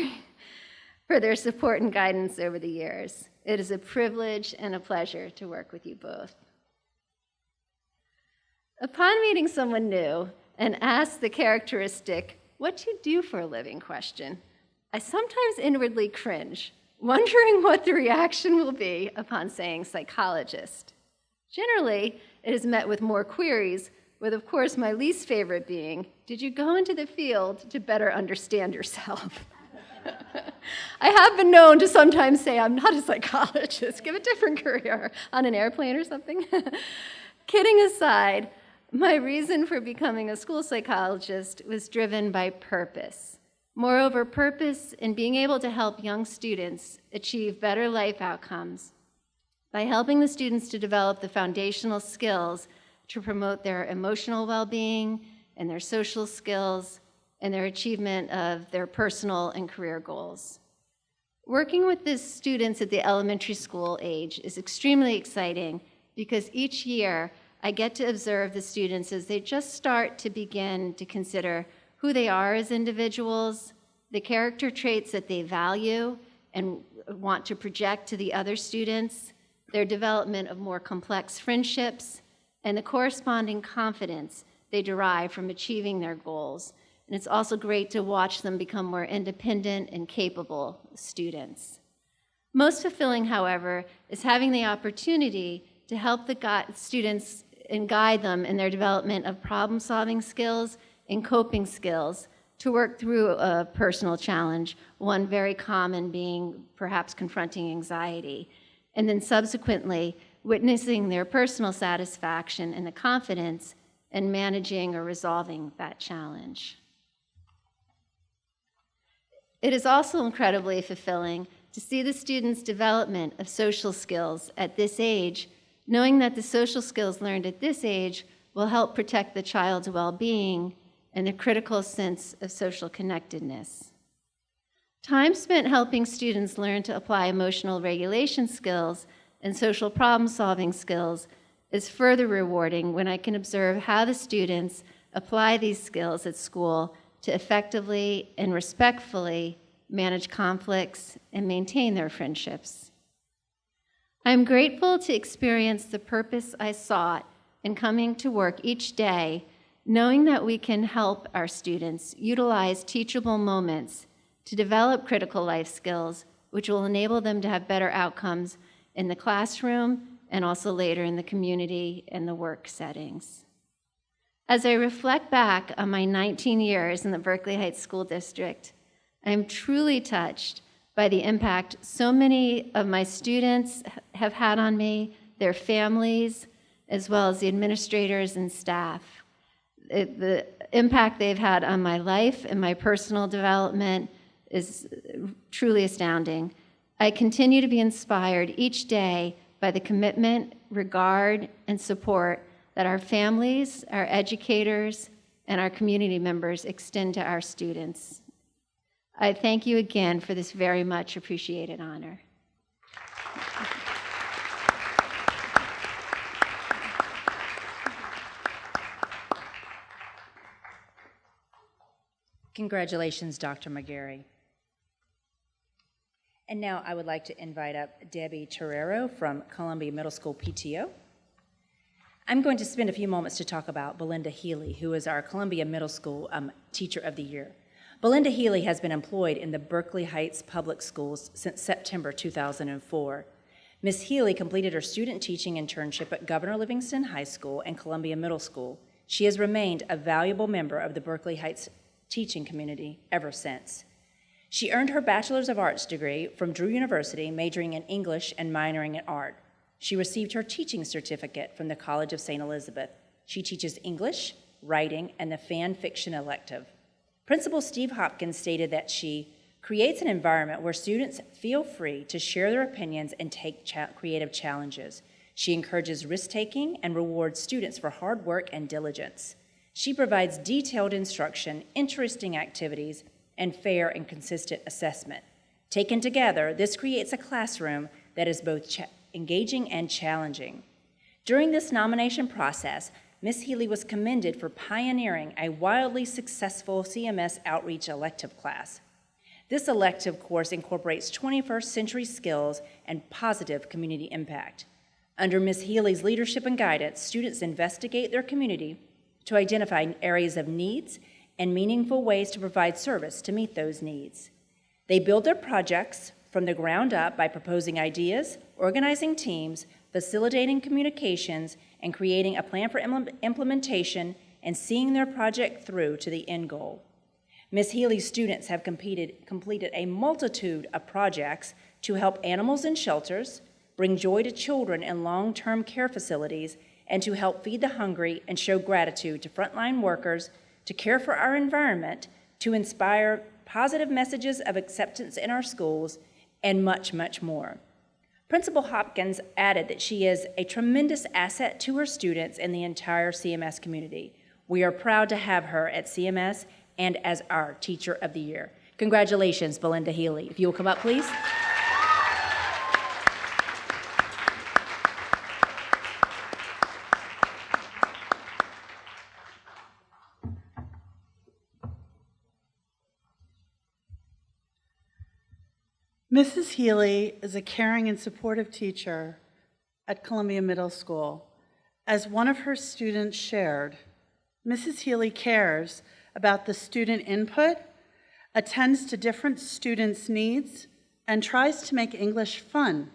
S12: for their support and guidance over the years. It is a privilege and a pleasure to work with you both. Upon meeting someone new and asked the characteristic, "What do you do for a living?" question, I sometimes inwardly cringe, wondering what the reaction will be upon saying psychologist. Generally, it is met with more queries, with of course my least favorite being, did you go into the field to better understand yourself? I have been known to sometimes say I'm not a psychologist, give a different career, on an airplane or something. Kidding aside, my reason for becoming a school psychologist was driven by purpose. Moreover, purpose in being able to help young students achieve better life outcomes by helping the students to develop the foundational skills to promote their emotional well-being and their social skills and their achievement of their personal and career goals. Working with the students at the elementary school age is extremely exciting because each year I get to observe the students as they just start to begin to consider who they are as individuals, the character traits that they value and want to project to the other students, their development of more complex friendships, and the corresponding confidence they derive from achieving their goals. And it's also great to watch them become more independent and capable students. Most fulfilling, however, is having the opportunity to help the students and guide them in their development of problem-solving skills and coping skills to work through a personal challenge, one very common being perhaps confronting anxiety, and then subsequently witnessing their personal satisfaction and the confidence in managing or resolving that challenge. It is also incredibly fulfilling to see the students' development of social skills at this age, knowing that the social skills learned at this age will help protect the child's well-being and a critical sense of social connectedness. Time spent helping students learn to apply emotional regulation skills and social problem-solving skills is further rewarding when I can observe how the students apply these skills at school to effectively and respectfully manage conflicts and maintain their friendships. I'm grateful to experience the purpose I sought in coming to work each day, knowing that we can help our students utilize teachable moments to develop critical life skills, which will enable them to have better outcomes in the classroom and also later in the community and the work settings. As I reflect back on my 19 years in the Berkeley Heights School District, I'm truly touched by the impact so many of my students have had on me, their families, as well as the administrators and staff. The impact they've had on my life and my personal development is truly astounding. I continue to be inspired each day by the commitment, regard, and support that our families, our educators, and our community members extend to our students. I thank you again for this very much appreciated honor.
S3: Congratulations, Dr. Mcgarry. And now I would like to invite up Debbie Torero from Columbia Middle School PTO. I'm going to spend a few moments to talk about Belinda Healey, who is our Columbia Middle School Teacher of the Year. Belinda Healey has been employed in the Berkeley Heights Public Schools since September 2004. Ms. Healey completed her student teaching internship at Governor Livingston High School and Columbia Middle School. She has remained a valuable member of the Berkeley Heights teaching community ever since. She earned her Bachelor's of Arts degree from Drew University, majoring in English and minoring in art. She received her teaching certificate from the College of St. Elizabeth. She teaches English, writing, and the fan fiction elective. Principal Steve Hopkins stated that she creates an environment where students feel free to share their opinions and take creative challenges. She encourages risk-taking and rewards students for hard work and diligence. She provides detailed instruction, interesting activities, and fair and consistent assessment. Taken together, this creates a classroom that is both engaging, and challenging. During this nomination process, Ms. Healey was commended for pioneering a wildly successful CMS outreach elective class. This elective course incorporates 21st century skills and positive community impact. Under Ms. Healey's leadership and guidance, students investigate their community to identify areas of needs and meaningful ways to provide service to meet those needs. They build their projects from the ground up by proposing ideas, organizing teams, facilitating communications, and creating a plan for implementation and seeing their project through to the end goal. Ms. Healey's students have completed a multitude of projects to help animals in shelters, bring joy to children in long-term care facilities, and to help feed the hungry and show gratitude to frontline workers, to care for our environment, to inspire positive messages of acceptance in our schools, and much, much more. Principal Hopkins added that she is a tremendous asset to her students and the entire CMS community. We are proud to have her at CMS and as our Teacher of the Year. Congratulations, Belinda Healey. If you will come up, please.
S13: Mrs. Healey is a caring and supportive teacher at Columbia Middle School. As one of her students shared, Mrs. Healey cares about the student input, attends to different students' needs, and tries to make English fun.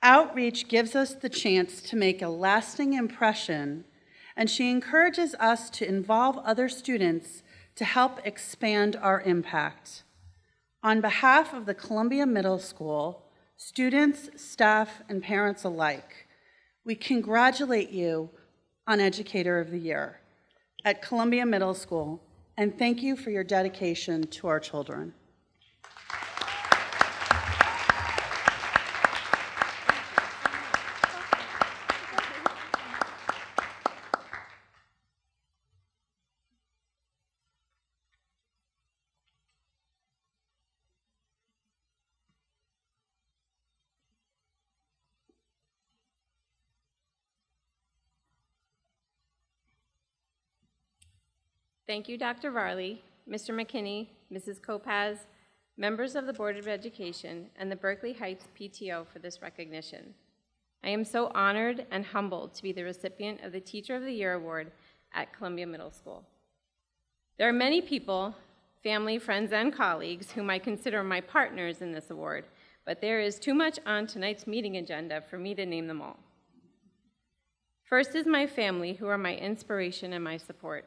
S13: Outreach gives us the chance to make a lasting impression, and she encourages us to involve other students to help expand our impact. On behalf of the Columbia Middle School, students, staff, and parents alike, we congratulate you on Educator of the Year at Columbia Middle School, and thank you for your dedication to our children.
S14: Thank you, Dr. Varley, Mr. McKinney, Mrs. Kopacz, members of the Board of Education, and the Berkeley Heights PTO for this recognition. I am so honored and humbled to be the recipient of the Teacher of the Year Award at Columbia Middle School. There are many people, family, friends, and colleagues whom I consider my partners in this award, but there is too much on tonight's meeting agenda for me to name them all. First is my family, who are my inspiration and my support.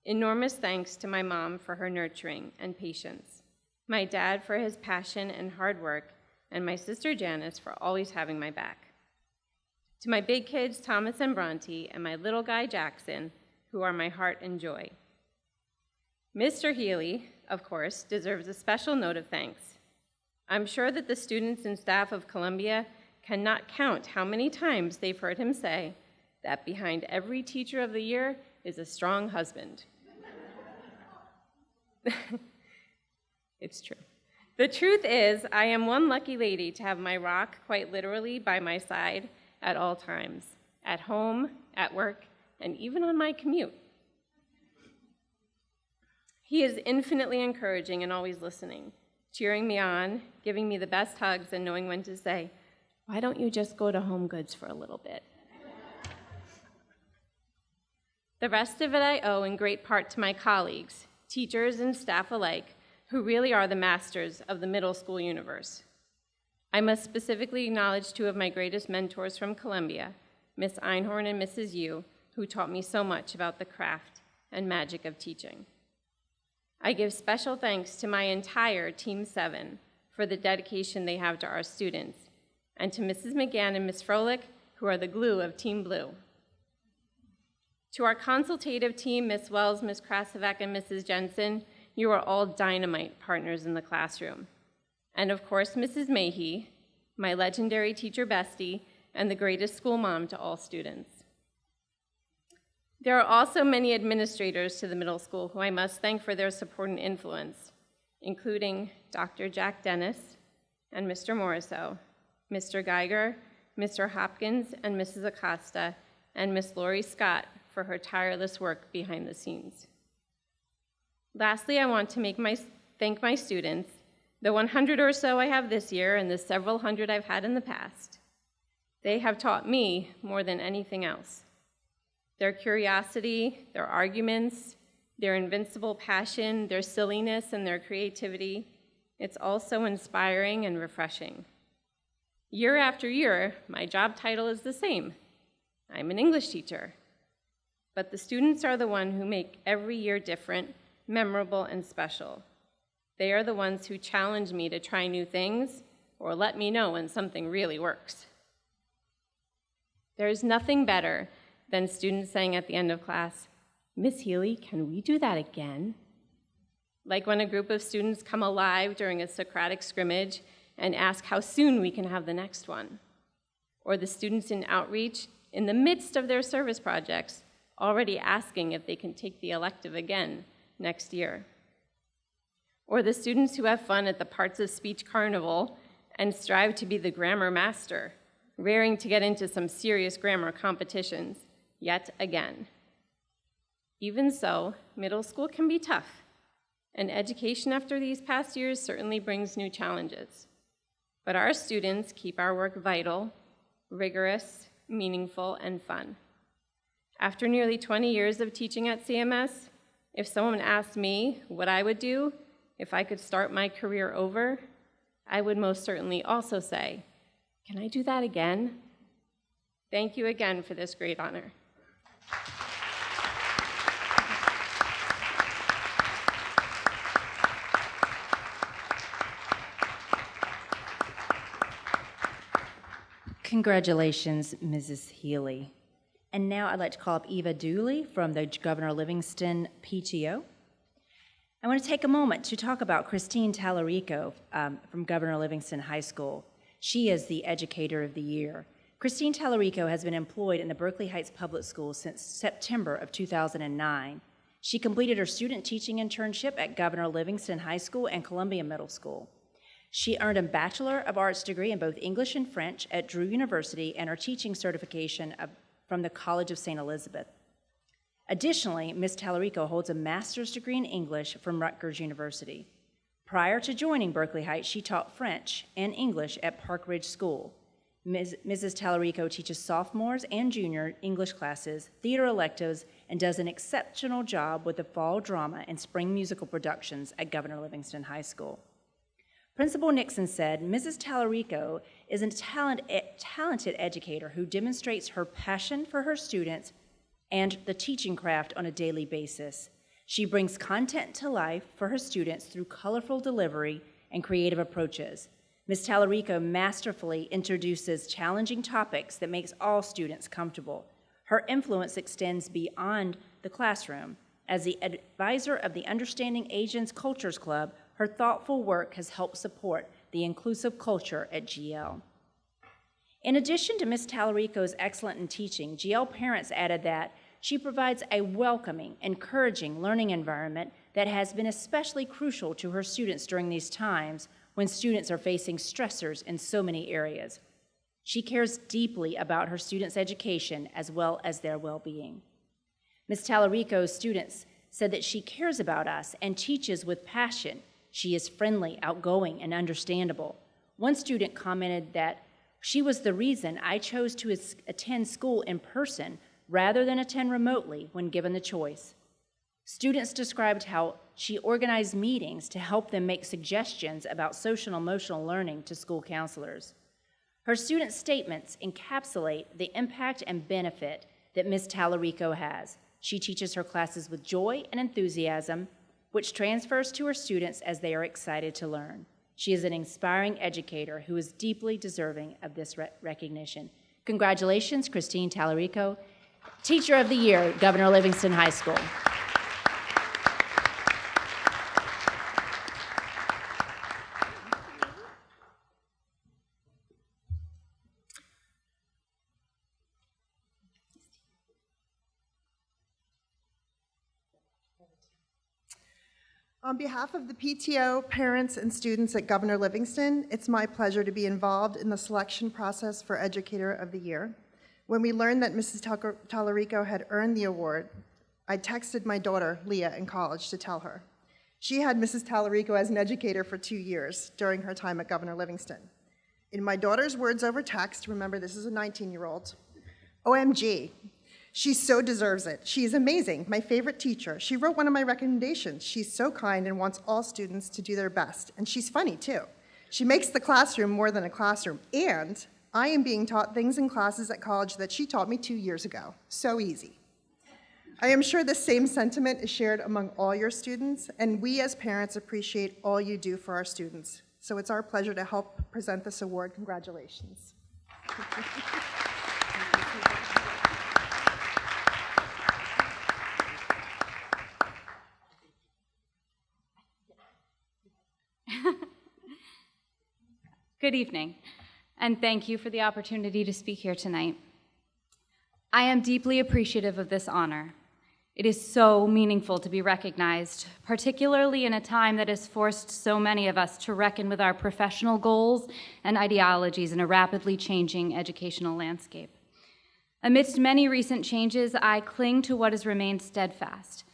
S14: Enormous thanks to my mom for her nurturing and patience, my dad for his passion and hard work, and my sister Janice for always having my back. To my big kids, Thomas and Bronte, and my little guy, Jackson, who are my heart and joy. Mr. Healey, of course, deserves a special note of thanks. I'm sure that the students and staff of Columbia cannot count how many times they've heard him say that behind every Teacher of the Year is a strong husband. It's true. The truth is, I am one lucky lady to have my rock quite literally by my side at all times, at home, at work, and even on my commute. He is infinitely encouraging and always listening, cheering me on, giving me the best hugs, and knowing when to say, "Why don't you just go to Home Goods for a little bit?" The rest of it I owe in great part to my colleagues, teachers and staff alike, who really are the masters of the middle school universe. I must specifically acknowledge two of my greatest mentors from Columbia, Miss Einhorn and Mrs. Yu, who taught me so much about the craft and magic of teaching. I give special thanks to my entire Team 7 for the dedication they have to our students, and to Mrs. McGann and Miss Froelich, who are the glue of Team Blue. To our consultative team, Miss Wells, Miss Krasovak, and Mrs. Jensen, you are all dynamite partners in the classroom. And of course, Mrs. Mahey, my legendary teacher bestie, and the greatest school mom to all students. There are also many administrators to the middle school who I must thank for their support and influence, including Dr. Jack Dennis and Mr. Morisseau, Mr. Geiger, Mr. Hopkins, and Mrs. Acosta, and Miss Lori Scott for her tireless work behind the scenes. Lastly, I want to thank my students, the 100 or so I have this year and the several hundred I've had in the past. They have taught me more than anything else. Their curiosity, their arguments, their invincible passion, their silliness, and their creativity, it's also inspiring and refreshing. Year after year, my job title is the same. I'm an English teacher. But the students are the ones who make every year different, memorable, and special. They are the ones who challenge me to try new things or let me know when something really works. There is nothing better than students saying at the end of class, "Miss Healey, can we do that again?" Like when a group of students come alive during a Socratic scrimmage and ask how soon we can have the next one. Or the students in outreach, in the midst of their service projects, already asking if they can take the elective again next year. Or the students who have fun at the Parts of Speech Carnival and strive to be the grammar master, raring to get into some serious grammar competitions, yet again. Even so, middle school can be tough, and education after these past years certainly brings new challenges. But our students keep our work vital, rigorous, meaningful, and fun. After nearly 20 years of teaching at CMS, if someone asked me what I would do if I could start my career over, I would most certainly also say, "Can I do that again?" Thank you again for this great honor.
S3: Congratulations, Mrs. Healey. And now I'd like to call up Eva Dooley from the Governor Livingston PTO. I want to take a moment to talk about Christine Talarico from Governor Livingston High School. She is the Educator of the Year. Christine Talarico has been employed in the Berkeley Heights Public Schools since September of 2009. She completed her student teaching internship at Governor Livingston High School and Columbia Middle School. She earned a Bachelor of Arts degree in both English and French at Drew University and her teaching certification from the College of St. Elizabeth. Additionally, Ms. Talarico holds a master's degree in English from Rutgers University. Prior to joining Berkeley Heights, she taught French and English at Park Ridge School. Mrs. Talarico teaches sophomores and junior English classes, theater electives, and does an exceptional job with the fall drama and spring musical productions at Governor Livingston High School. Principal Nixon said, "Mrs. Talarico is a talented educator who demonstrates her passion for her students and the teaching craft on a daily basis. She brings content to life for her students through colorful delivery and creative approaches. Ms. Talarico masterfully introduces challenging topics that makes all students comfortable. Her influence extends beyond the classroom. As the advisor of the Understanding Asians Cultures Club, her thoughtful work has helped support the inclusive culture at GL." In addition to Ms. Talarico's excellence in teaching, GL parents added that she provides a welcoming, encouraging learning environment that has been especially crucial to her students during these times when students are facing stressors in so many areas. She cares deeply about her students' education as well as their well-being. Ms. Talarico's students said that she cares about us and teaches with passion. She is friendly, outgoing, and understandable. One student commented that she was the reason I chose to attend school in person rather than attend remotely when given the choice. Students described how she organized meetings to help them make suggestions about social and emotional learning to school counselors. Her student statements encapsulate the impact and benefit that Ms. Talarico has. She teaches her classes with joy and enthusiasm, which transfers to her students as they are excited to learn. She is an inspiring educator who is deeply deserving of this recognition. Congratulations, Christine Talarico, Teacher of the Year, Governor Livingston High School.
S15: On behalf of the PTO, parents, and students at Governor Livingston, it's my pleasure to be involved in the selection process for Educator of the Year. When we learned that Mrs. Talarico had earned the award, I texted my daughter, Leah, in college to tell her. She had Mrs. Talarico as an educator for 2 years during her time at Governor Livingston. In my daughter's words over text, remember this is a 19-year-old, OMG, she so deserves it. She is amazing, my favorite teacher. She wrote one of my recommendations. She's so kind and wants all students to do their best. And she's funny, too. She makes the classroom more than a classroom. And I am being taught things in classes at college that she taught me 2 years ago. So easy. I am sure the same sentiment is shared among all your students, and we as parents appreciate all you do for our students. So it's our pleasure to help present this award. Congratulations.
S16: Good evening, and thank you for the opportunity to speak here tonight. I am deeply appreciative of this honor. It is so meaningful to be recognized, particularly in a time that has forced so many of us to reckon with our professional goals and ideologies in a rapidly changing educational landscape. Amidst many recent changes, I cling to what has remained steadfast,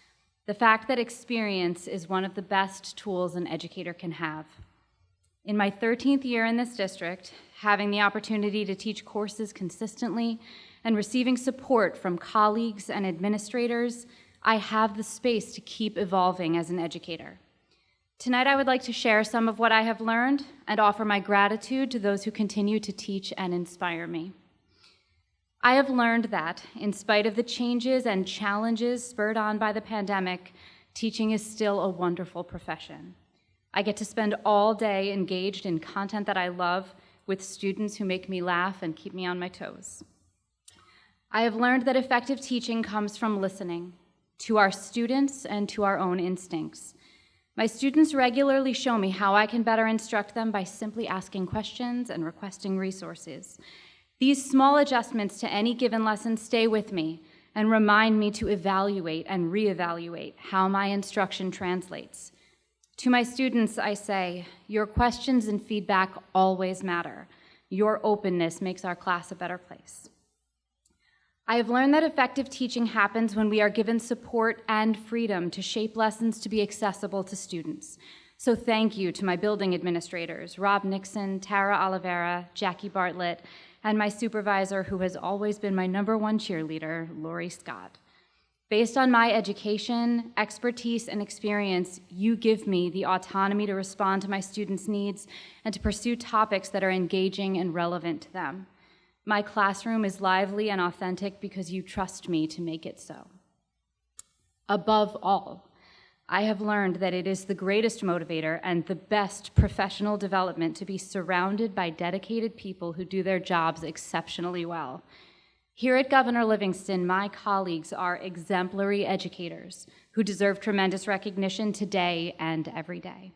S16: the fact that experience is one of the best tools an educator can have. In my 13th year in this district, having the opportunity to teach courses consistently and receiving support from colleagues and administrators, I have the space to keep evolving as an educator. Tonight, I would like to share some of what I have learned and offer my gratitude to those who continue to teach and inspire me. I have learned that, in spite of the changes and challenges spurred on by the pandemic, teaching is still a wonderful profession. I get to spend all day engaged in content that I love with students who make me laugh and keep me on my toes. I have learned that effective teaching comes from listening to our students and to our own instincts. My students regularly show me how I can better instruct them by simply asking questions and requesting resources. These small adjustments to any given lesson stay with me and remind me to evaluate and reevaluate how my instruction translates. To my students, I say, your questions and feedback always matter. Your openness makes our class a better place. I have learned that effective teaching happens when we are given support and freedom to shape lessons to be accessible to students. So thank you to my building administrators, Rob Nixon, Tara Oliveira, Jackie Bartlett, and my supervisor, who has always been my #1 cheerleader, Lori Scott. Based on my education, expertise, and experience, you give me the autonomy to respond to my students' needs and to pursue topics that are engaging and relevant to them. My classroom is lively and authentic because you trust me to make it so. Above all, I have learned that it is the greatest motivator and the best professional development to be surrounded by dedicated people who do their jobs exceptionally well. Here at Governor Livingston, my colleagues are exemplary educators who deserve tremendous recognition today and every day.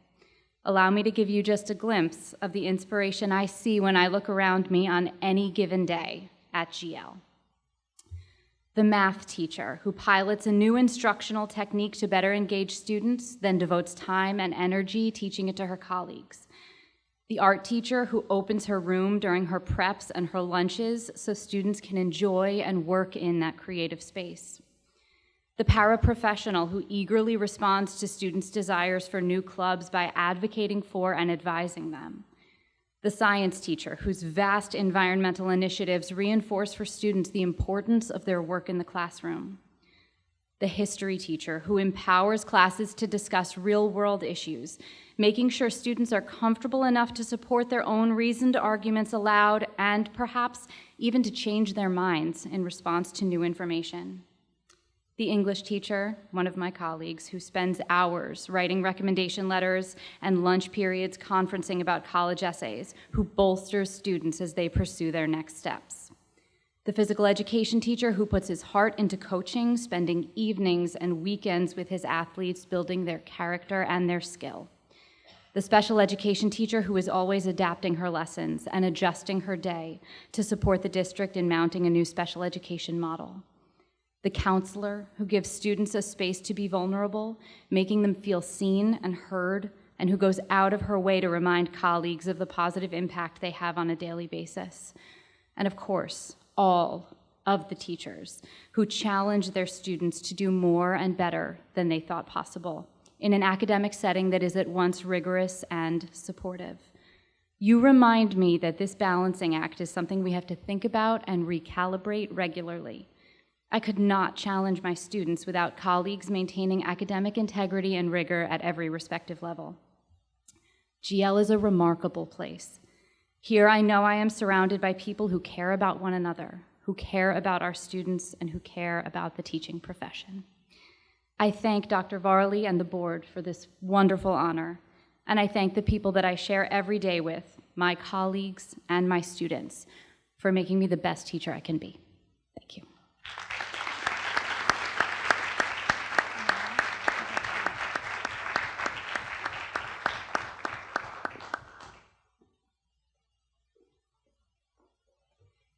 S16: Allow me to give you just a glimpse of the inspiration I see when I look around me on any given day at GL. The math teacher who pilots a new instructional technique to better engage students, then devotes time and energy teaching it to her colleagues. The art teacher who opens her room during her preps and her lunches so students can enjoy and work in that creative space. The paraprofessional who eagerly responds to students' desires for new clubs by advocating for and advising them. The science teacher whose vast environmental initiatives reinforce for students the importance of their work in the classroom. The history teacher who empowers classes to discuss real-world issues, making sure students are comfortable enough to support their own reasoned arguments aloud and perhaps even to change their minds in response to new information. The English teacher, one of my colleagues, who spends hours writing recommendation letters and lunch periods conferencing about college essays, who bolsters students as they pursue their next steps. The physical education teacher who puts his heart into coaching, spending evenings and weekends with his athletes, building their character and their skill. The special education teacher who is always adapting her lessons and adjusting her day to support the district in mounting a new special education model. the counselor who gives students a space to be vulnerable, making them feel seen and heard, and who goes out of her way to remind colleagues of the positive impact they have on a daily basis. And of course, all of the teachers who challenge their students to do more and better than they thought possible in an academic setting that is at once rigorous and supportive. You remind me that this balancing act is something we have to think about and recalibrate regularly. I could not challenge my students without colleagues maintaining academic integrity and rigor at every respective level. GL is a remarkable place. Here I know I am surrounded by people who care about one another, who care about our students, and who care about the teaching profession. I thank Dr. Varley and the board for this wonderful honor, and I thank the people that I share every day with, my colleagues and my students, for making me the best teacher I can be. Thank you.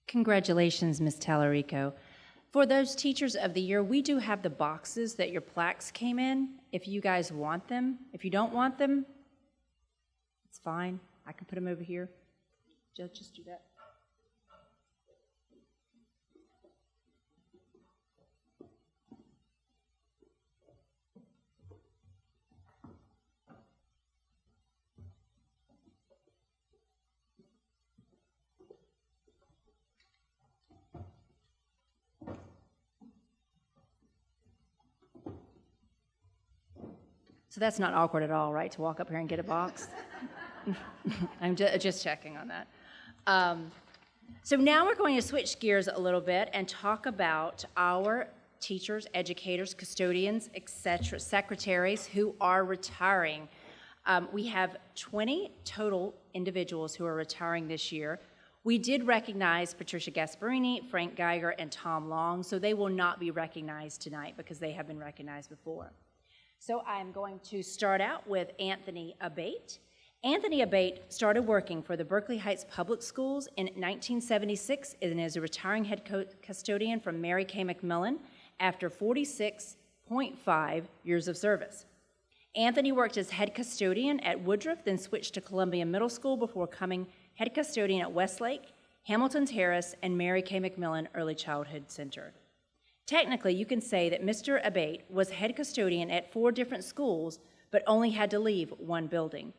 S3: Congratulations, Ms. Talarico. For those Teachers of the Year, we do have the boxes that your plaques came in, if you guys want them. If you don't want them, it's fine. I can put them over here. Just do that. So that's not awkward at all, right, to walk up here and get a box? I'm just checking on that. So now we're going to switch gears a little bit and talk about our teachers, educators, custodians, etc., secretaries who are retiring. We have 20 total individuals who are retiring this year. We did recognize Patricia Gasparini, Frank Geiger, and Tom Long, so they will not be recognized tonight because they have been recognized before. So I'm going to start out with Anthony Abate. Anthony Abate started working for the Berkeley Heights Public Schools in 1976 and is a retiring head custodian from Mary K. Mcmillan after 46.5 years of service. Anthony worked as head custodian at Woodruff, then switched to Columbia Middle School before becoming head custodian at Westlake, Hamilton Terrace, and Mary K. Mcmillan Early Childhood Center. Technically, you can say that Mr. Abate was head custodian at 4 different schools, but only had to leave one building.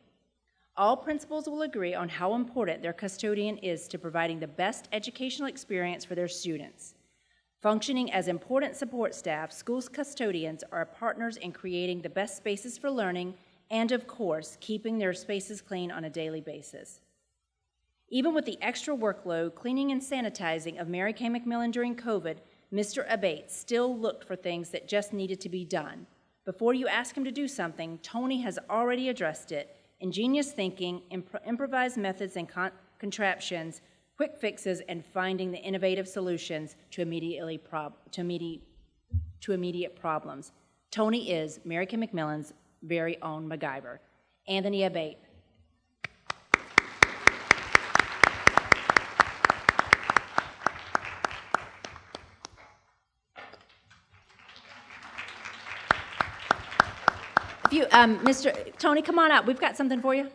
S3: All principals will agree on how important their custodian is to providing the best educational experience for their students. Functioning as important support staff, schools custodians are partners in creating the best spaces for learning and, of course, keeping their spaces clean on a daily basis. Even with the extra workload, cleaning and sanitizing of Mary K. Mcmillan during COVID, Mr. Abate still looked for things that just needed to be done. Before you ask him to do something, Tony has already addressed it. Ingenious thinking, improvised methods and contraptions, quick fixes, and finding the innovative solutions to immediate problems. Tony is Mary K. Mcmillan's very own MacGyver. Anthony Abate. Mr. Tony, come on up. We've got something for you.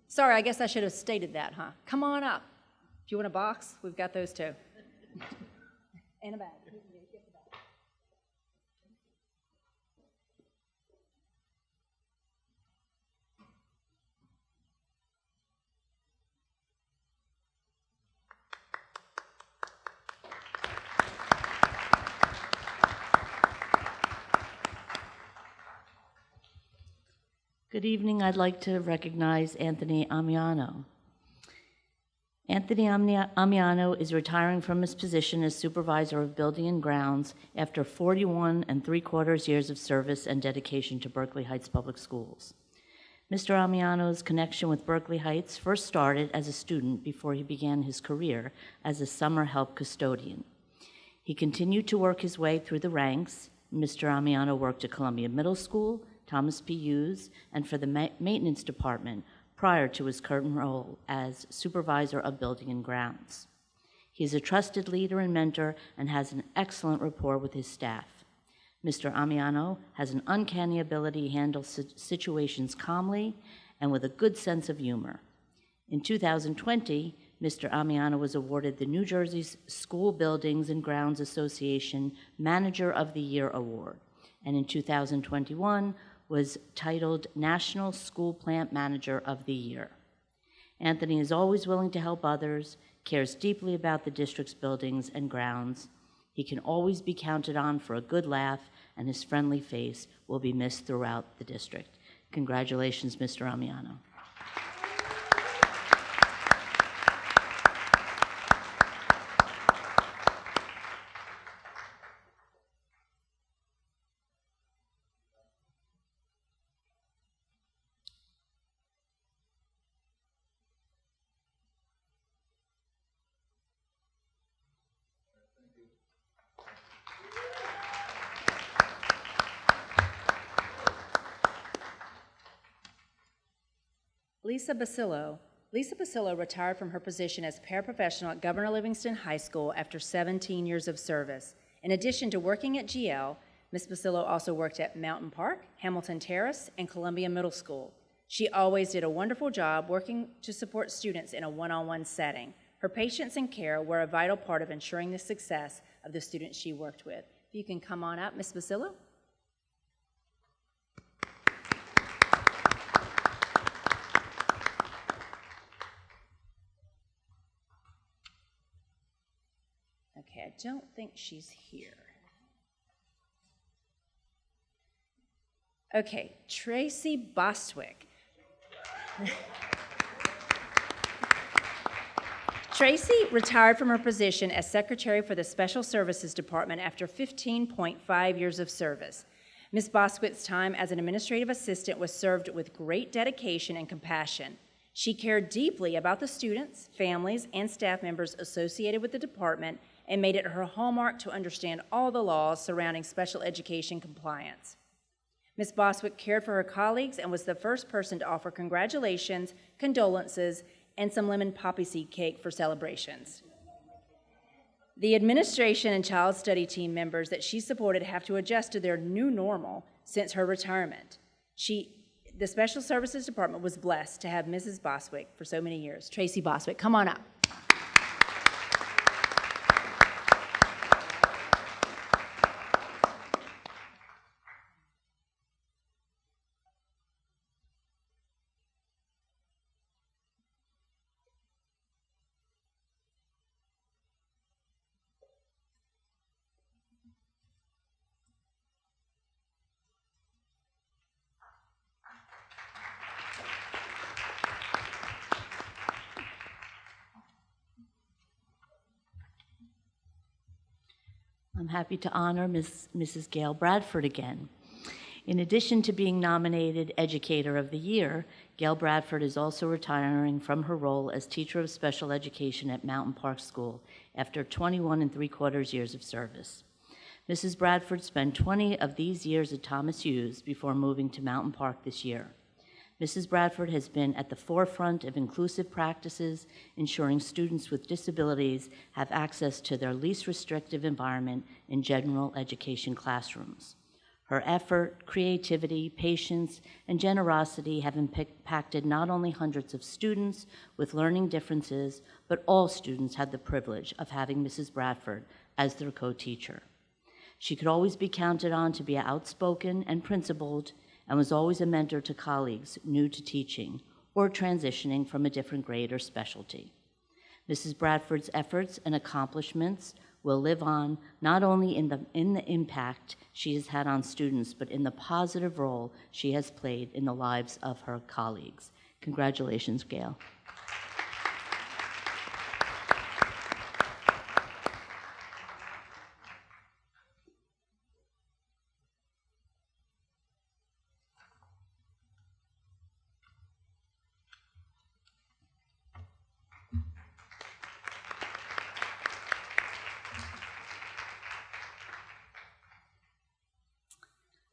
S3: Sorry, I guess I should have stated that, huh? Come on up. If you want a box, we've got those too. And a bag.
S17: Good evening. I'd like to recognize Anthony Amiano. Anthony Amiano is retiring from his position as supervisor of building and grounds after 41 3/4 years of service and dedication to Berkeley Heights Public Schools. Mr. Amiano's connection with Berkeley Heights first started as a student before he began his career as a summer help custodian. He continued to work his way through the ranks. Mr. Amiano worked at Columbia Middle School, Thomas P. Hughes, and for the maintenance department prior to his current role as supervisor of building and grounds. He is a trusted leader and mentor and has an excellent rapport with his staff. Mr. Amiano has an uncanny ability to handle situations calmly and with a good sense of humor. In 2020, Mr. Amiano was awarded the New Jersey School Buildings and Grounds Association Manager of the Year Award, and in 2021 was titled National School Plant Manager of the Year. Anthony is always willing to help others, cares deeply about the district's buildings and grounds. He can always be counted on for a good laugh, and his friendly face will be missed throughout the district. Congratulations, Mr. Amiano.
S3: Lisa Bacillo. Lisa Bacillo retired from her position as paraprofessional at Governor Livingston High School after 17 years of service. In addition to working at GL, Ms. Bacillo also worked at Mountain Park, Hamilton Terrace, and Columbia Middle School. She always did a wonderful job working to support students in a one-on-one setting. Her patience and care were a vital part of ensuring the success of the students she worked with. If you can come on up, Ms. Bacillo. Okay, I don't think she's here. Okay, Tracy Bostwick. Tracy retired from her position as Secretary for the Special Services Department after 15.5 years of service. Ms. Bostwick's time as an administrative assistant was served with great dedication and compassion. She cared deeply about the students, families, and staff members associated with the department and made it her hallmark to understand all the laws surrounding special education compliance. Ms. Bostwick cared for her colleagues and was the first person to offer congratulations, condolences, and some lemon poppy seed cake for celebrations. The administration and child study team members that she supported have to adjust to their new normal since her retirement. The Special Services Department was blessed to have Mrs. Bostwick for so many years. Tracy Bostwick, come on up.
S17: I'm happy to honor Mrs. Gail Bradford again. In addition to being nominated Educator of the Year, Gail Bradford is also retiring from her role as Teacher of Special Education at Mountain Park School after 21 3/4 years of service. Mrs. Bradford spent 20 of these years at Thomas Hughes before moving to Mountain Park this year. Mrs. Bradford has been at the forefront of inclusive practices, ensuring students with disabilities have access to their least restrictive environment in general education classrooms. Her effort, creativity, patience, and generosity have impacted not only hundreds of students with learning differences, but all students had the privilege of having Mrs. Bradford as their co-teacher. She could always be counted on to be outspoken and principled, and was always a mentor to colleagues new to teaching or transitioning from a different grade or specialty. Mrs. Bradford's efforts and accomplishments will live on not only in the impact she has had on students, but in the positive role she has played in the lives of her colleagues. Congratulations, Gail.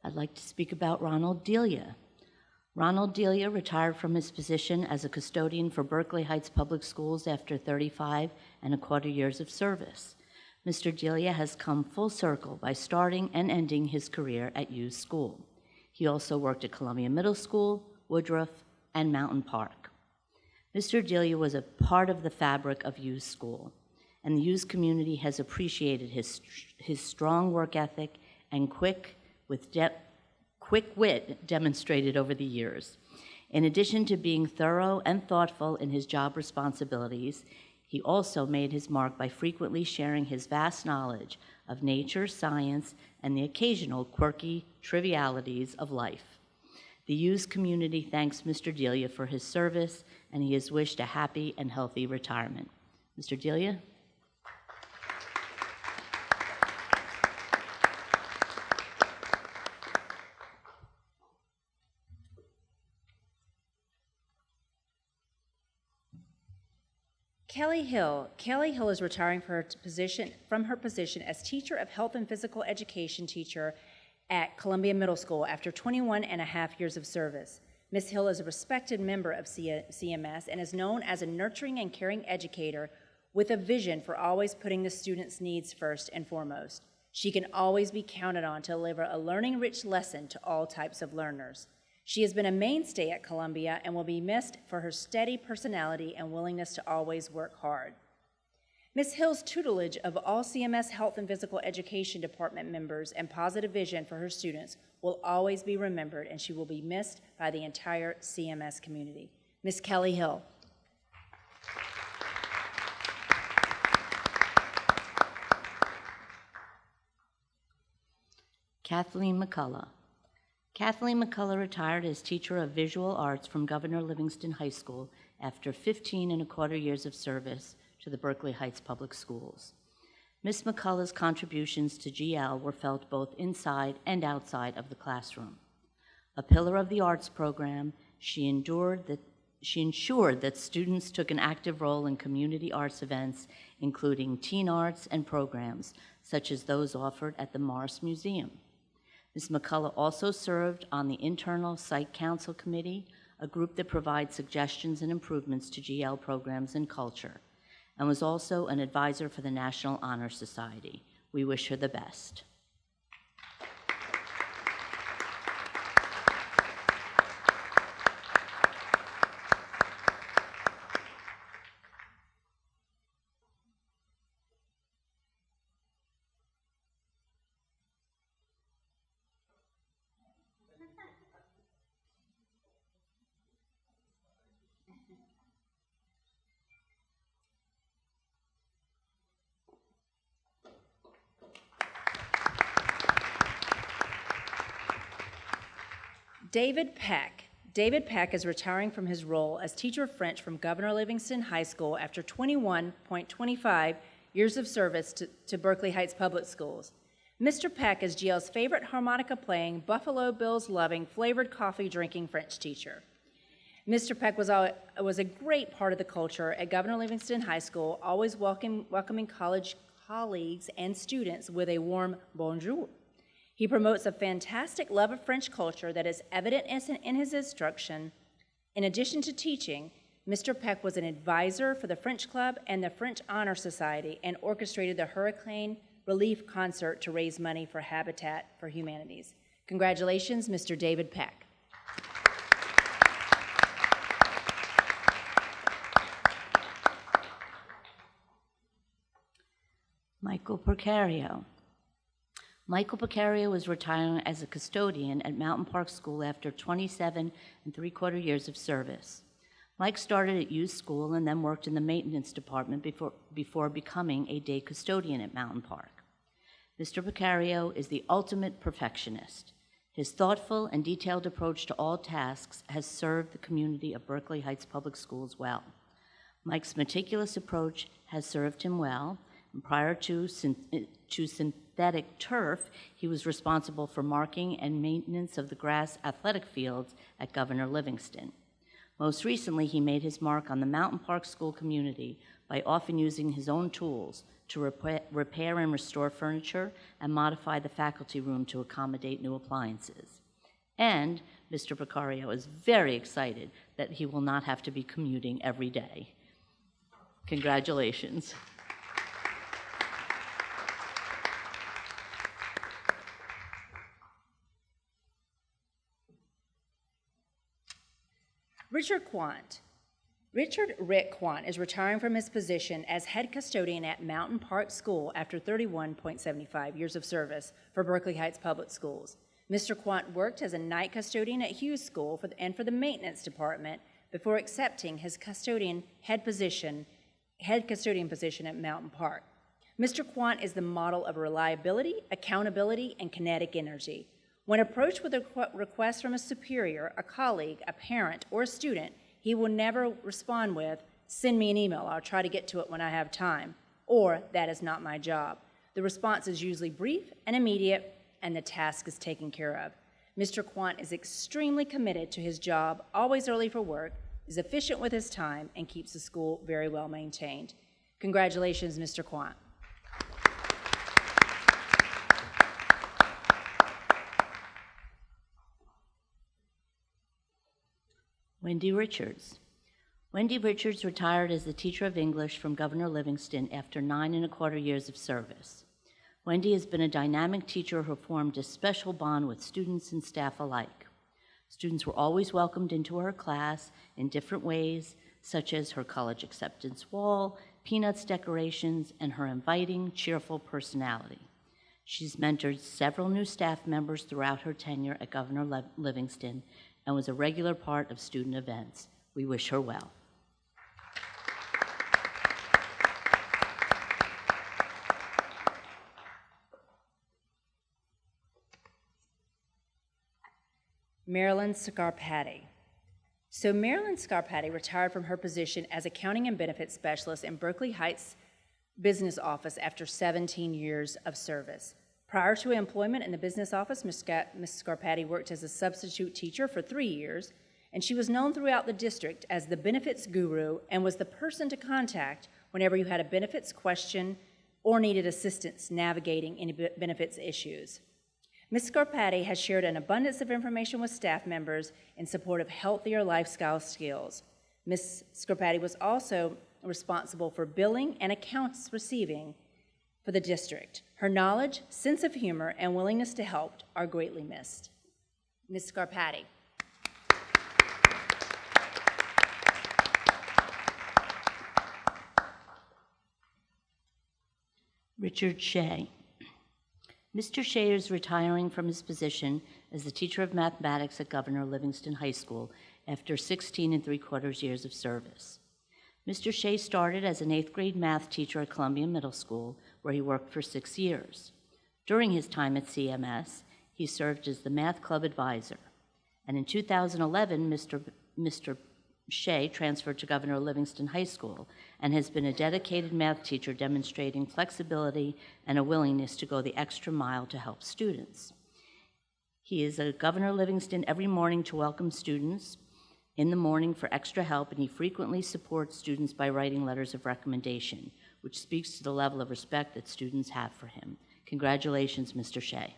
S17: I'd like to speak about Ronald Delia. Ronald Delia retired from his position as a custodian for Berkeley Heights Public Schools after 35.25 years of service. Mr. Delia has come full circle by starting and ending his career at Hughes School. He also worked at Columbia Middle School, Woodruff, and Mountain Park. Mr. Delia was a part of the fabric of Hughes School, and the Hughes community has appreciated his strong work ethic and quick wit demonstrated over the years. In addition to being thorough and thoughtful in his job responsibilities, he also made his mark by frequently sharing his vast knowledge of nature, science, and the occasional quirky trivialities of life. The Hughes community thanks Mr. Delia for his service, and he has wished a happy and healthy retirement. Mr. Delia?
S3: Kelly Hill. Kelly Hill is retiring from her position as teacher of health and physical education teacher at Columbia Middle School after 21.5 years of service. Ms. Hill is a respected member of CMS and is known as a nurturing and caring educator with a vision for always putting the students' needs first and foremost. She can always be counted on to deliver a learning-rich lesson to all types of learners. She has been a mainstay at Columbia and will be missed for her steady personality and willingness to always work hard. Ms. Hill's tutelage of all CMS Health and Physical Education Department members and positive vision for her students will always be remembered, and she will be missed by the entire CMS community. Ms. Kelly Hill.
S17: Kathleen Mccullough. Kathleen Mccullough retired as teacher of visual arts from Governor Livingston High School after 15.25 years of service to the Berkeley Heights Public Schools. Ms. McCullough's contributions to GL were felt both inside and outside of the classroom. A pillar of the arts program, she ensured that students took an active role in community arts events, including teen arts and programs, such as those offered at the Morris Museum. Ms. McCullough also served on the Internal Psych Council Committee, a group that provides suggestions and improvements to GL programs and culture, and was also an advisor for the National Honor Society. We wish her the best.
S3: David Peck. David Peck is retiring from his role as teacher of French from Governor Livingston High School after 21.25 years of service to Berkeley Heights Public Schools. Mr. Peck is GL's favorite harmonica-playing, Buffalo Bills-loving, flavored coffee-drinking French teacher. Mr. Peck was a great part of the culture at Governor Livingston High School, always welcoming college colleagues and students with a warm bonjour. He promotes a fantastic love of French culture that is evident in his instruction. In addition to teaching, Mr. Peck was an advisor for the French Club and the French Honor Society and orchestrated the Hurricane Relief Concert to raise money for Habitat for Humanities. Congratulations, Mr. David Peck.
S17: Michael Percario. Michael Percario was retiring as a custodian at Mountain Park School after 27.75 years of service. Mike started at Hughes School and then worked in the maintenance department before becoming a day custodian at Mountain Park. Mr. Percario is the ultimate perfectionist. His thoughtful and detailed approach to all tasks has served the community of Berkeley Heights Public Schools well. Mike's meticulous approach has served him well, and prior to synthetic turf, he was responsible for marking and maintenance of the grass athletic fields at Governor Livingston. Most recently, he made his mark on the Mountain Park School community by often using his own tools to repair and restore furniture and modify the faculty room to accommodate new appliances. And Mr. Beccario is very excited that he will not have to be commuting every day. Congratulations.
S3: Richard Quant. Richard Rick Quant is retiring from his position as head custodian at Mountain Park School after 31.75 years of service for Berkeley Heights Public Schools. Mr. Quant worked as a night custodian at Hughes School and for the maintenance department before accepting his head custodian position at Mountain Park. Mr. Quant is the model of reliability, accountability, and kinetic energy. When approached with a request from a superior, a colleague, a parent, or a student, he will never respond with, "Send me an email, I'll try to get to it when I have time," or "That is not my job." The response is usually brief and immediate, and the task is taken care of. Mr. Quant is extremely committed to his job, always early for work, is efficient with his time, and keeps the school very well maintained. Congratulations, Mr. Quant.
S17: Wendy Richards. Wendy Richards retired as the teacher of English from Governor Livingston after 9.25 years of service. Wendy has been a dynamic teacher who formed a special bond with students and staff alike. Students were always welcomed into her class in different ways, such as her college acceptance wall, peanuts decorations, and her inviting, cheerful personality. She's mentored several new staff members throughout her tenure at Governor Livingston and was a regular part of student events. We wish her well.
S3: Marilyn Scarpati. So Marilyn Scarpati retired from her position as accounting and benefits specialist in Berkeley Heights business office after 17 years of service. Prior to employment in the business office, Ms. Scarpati worked as a substitute teacher for 3 years, and she was known throughout the district as the benefits guru and was the person to contact whenever you had a benefits question or needed assistance navigating any benefits issues. Ms. Scarpati has shared an abundance of information with staff members in support of healthier lifestyle skills. Ms. Scarpati was also responsible for billing and accounts receiving for the district. Her knowledge, sense of humor, and willingness to help are greatly missed. Ms. Scarpati.
S17: Richard Shea. Mr. Shea is retiring from his position as the teacher of mathematics at Governor Livingston High School after 16.75 years of service. Mr. Shea started as an 8th grade math teacher at Columbia Middle School, where he worked for 6 years. During his time at CMS, he served as the math club advisor. And in 2011, Mr. Shea transferred to Governor Livingston High School and has been a dedicated math teacher demonstrating flexibility and a willingness to go the extra mile to help students. He is at Governor Livingston every morning to welcome students in the morning for extra help, and he frequently supports students by writing letters of recommendation, which speaks to the level of respect that students have for him. Congratulations, Mr. Shea.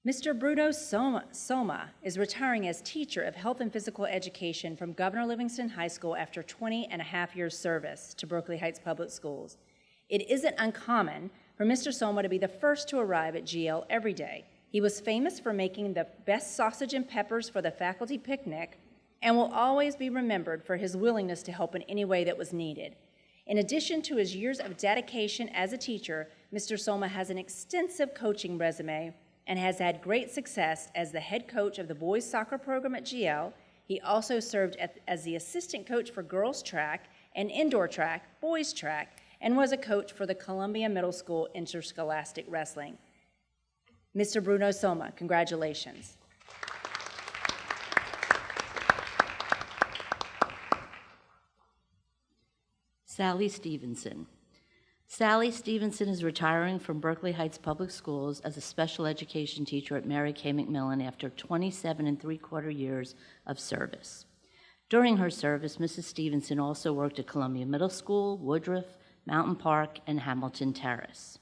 S3: Mr. Bruno Soma is retiring as teacher of health and physical education from Governor Livingston High School after 20.5 years service to Berkeley Heights Public Schools. It isn't uncommon for Mr. Soma to be the first to arrive at GL every day. He was famous for making the best sausage and peppers for the faculty picnic and will always be remembered for his willingness to help in any way that was needed. In addition to his years of dedication as a teacher, Mr. Soma has an extensive coaching resume and has had great success as the head coach of the boys soccer program at GL. He also served as the assistant coach for girls track and indoor track, boys track, and was a coach for the Columbia Middle School interscholastic wrestling. Mr. Bruno Soma, congratulations.
S17: Sally Stevenson. Sally Stevenson is retiring from Berkeley Heights Public Schools as a special education teacher at Mary K. Mcmillan after 27.75 years of service. During her service, Mrs. Stevenson also worked at Columbia Middle School, Woodruff, Mountain Park, and Hamilton Terrace.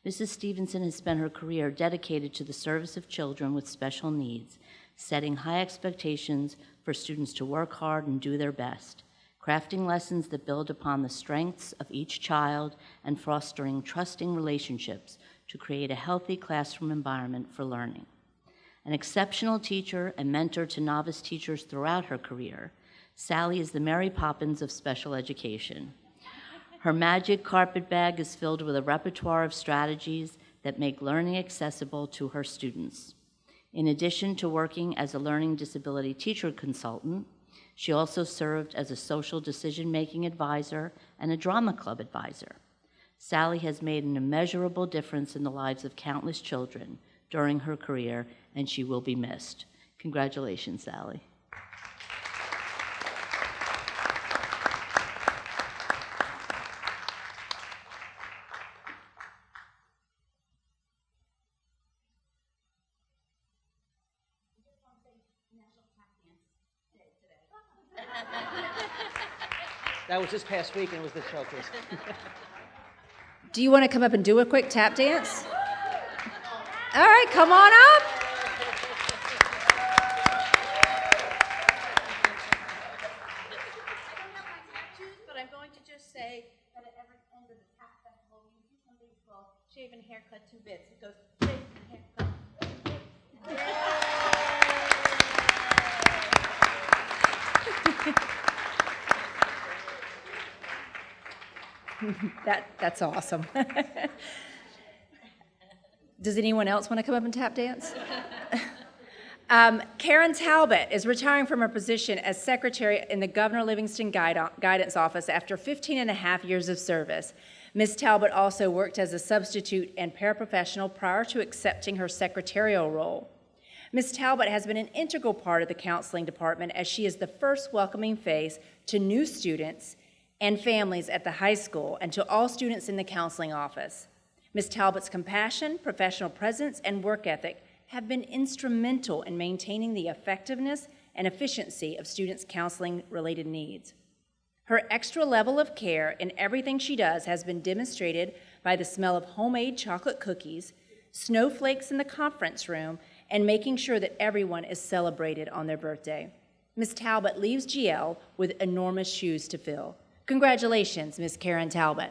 S17: Mrs. Stevenson has spent her career dedicated to the service of children with special needs, setting high expectations for students to work hard and do their best, crafting lessons that build upon the strengths of each child, and fostering trusting relationships to create a healthy classroom environment for learning. An exceptional teacher and mentor to novice teachers throughout her career, Sally is the Mary Poppins of special education. Her magic carpet bag is filled with a repertoire of strategies that make learning accessible to her students. In addition to working as a learning disability teacher consultant, she also served as a social decision-making advisor and a drama club advisor. Sally has made an immeasurable difference in the lives of countless children during her career, and she will be missed. Congratulations, Sally.
S9: That was this past week, and it was the showcase.
S3: Do you want to come up and do a quick tap dance? All right, come on up.
S18: But I'm going to just say that at every end of the tap festival, you do something called shave and haircut 2 bits. It goes shave and haircut 2 bits.
S3: That's awesome. Does anyone else want to come up and tap dance? Karen Talbot is retiring from her position as secretary in the Governor Livingston Guidance Office after 15 and a half years of service. Ms. Talbot also worked as a substitute and paraprofessional prior to accepting her secretarial role. Ms. Talbot has been an integral part of the counseling department as she is the first welcoming face to new students and families at the high school and to all students in the counseling office. Ms. Talbot's compassion, professional presence, and work ethic have been instrumental in maintaining the effectiveness and efficiency of students' counseling-related needs. Her extra level of care in everything she does has been demonstrated by the smell of homemade chocolate cookies, snowflakes in the conference room, and making sure that everyone is celebrated on their birthday. Ms. Talbot leaves GL with enormous shoes to fill. Congratulations, Ms. Karen Talbot.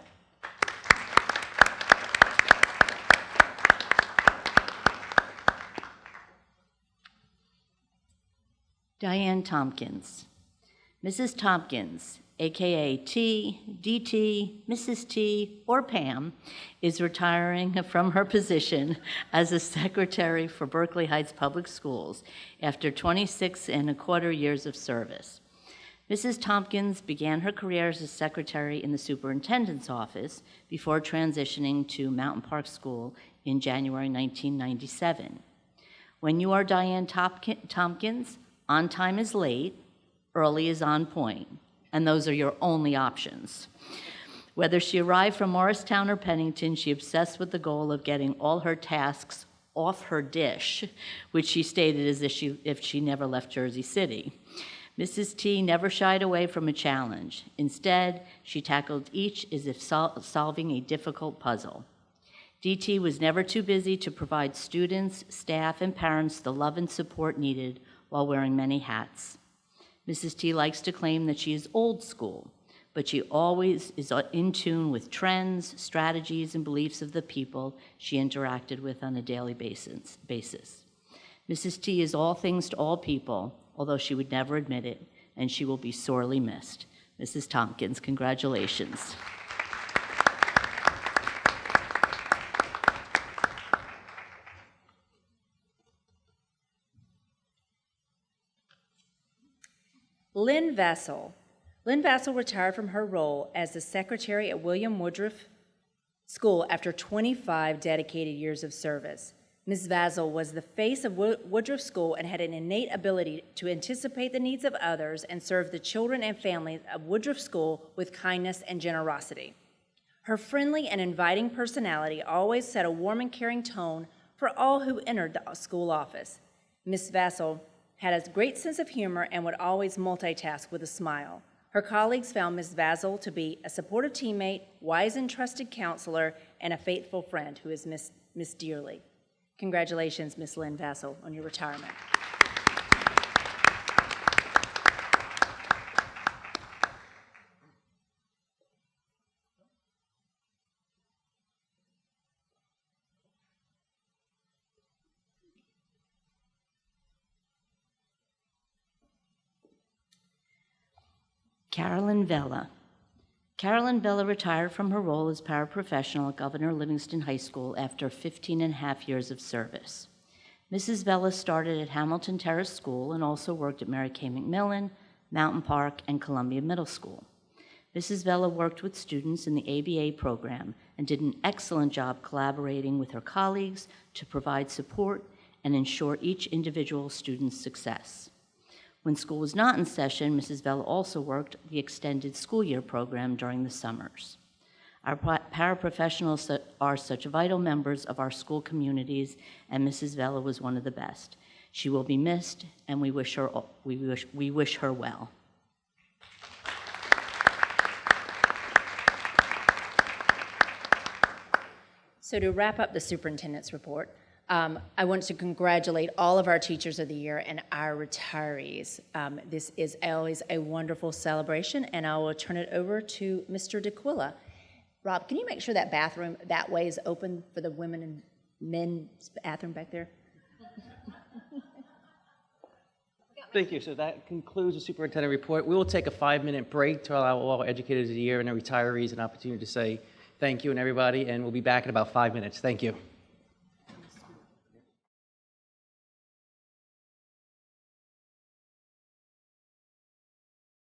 S17: Diane Tompkins. Mrs. Tompkins, AKA T, DT, Mrs. T, or Pam, is retiring from her position as a secretary for Berkeley Heights Public Schools after 26 and a quarter years of service. Mrs. Tompkins began her career as a secretary in the superintendent's office before transitioning to Mountain Park School in January 1997. When you are Diane Tompkins, on time is late, early is on point, and those are your only options. Whether she arrived from Morristown or Pennington, she obsessed with the goal of getting all her tasks off her dish, which she stated as if she never left Jersey City. Mrs. T never shied away from a challenge. Instead, she tackled each as if solving a difficult puzzle. DT was never too busy to provide students, staff, and parents the love and support needed while wearing many hats. Mrs. T likes to claim that she is old school, but she always is in tune with trends, strategies, and beliefs of the people she interacted with on a daily basis. Mrs. T is all things to all people, although she would never admit it, and she will be sorely missed. Mrs. Tompkins, congratulations.
S3: Lynn Vassell. Lynn Vassell retired from her role as the secretary at William Woodruff School after 25 dedicated years of service. Ms. Vassell was the face of Woodruff School and had an innate ability to anticipate the needs of others and serve the children and families of Woodruff School with kindness and generosity. Her friendly and inviting personality always set a warm and caring tone for all who entered the school office. Ms. Vassell had a great sense of humor, and would always multitask with a smile. Her colleagues found Ms. Vassell to be a supportive teammate, wise and trusted counselor, and a faithful friend who is missed dearly. Congratulations, Ms. Lynn Vassell, on your retirement.
S17: Carolyn Vela. Carolyn Vela retired from her role as paraprofessional at Governor Livingston High School after 15 and a half years of service. Mrs. Vela started at Hamilton Terrace School and also worked at Mary K. Mcmillan, Mountain Park, and Columbia Middle School. Mrs. Vela worked with students in the ABA program and did an excellent job collaborating with her colleagues to provide support and ensure each individual student's success. When school was not in session, Mrs. Vela also worked the extended school year program during the summers. Our paraprofessionals are such vital members of our school communities, and Mrs. Vela was one of the best. She will be missed, and we wish her well.
S3: So to wrap up the superintendent's report, I want to congratulate all of our Teachers of the Year and our retirees. This is always a wonderful celebration, and I will turn it over to Mr. DeQuilla. Rob, can you make sure that bathroom that way is open for the women and men's bathroom back there?
S19: Thank you. So that concludes the superintendent report. We will take a 5-minute break to allow all our educators of the year and our retirees an opportunity to say thank you and everybody, and we'll be back in about 5 minutes. Thank you.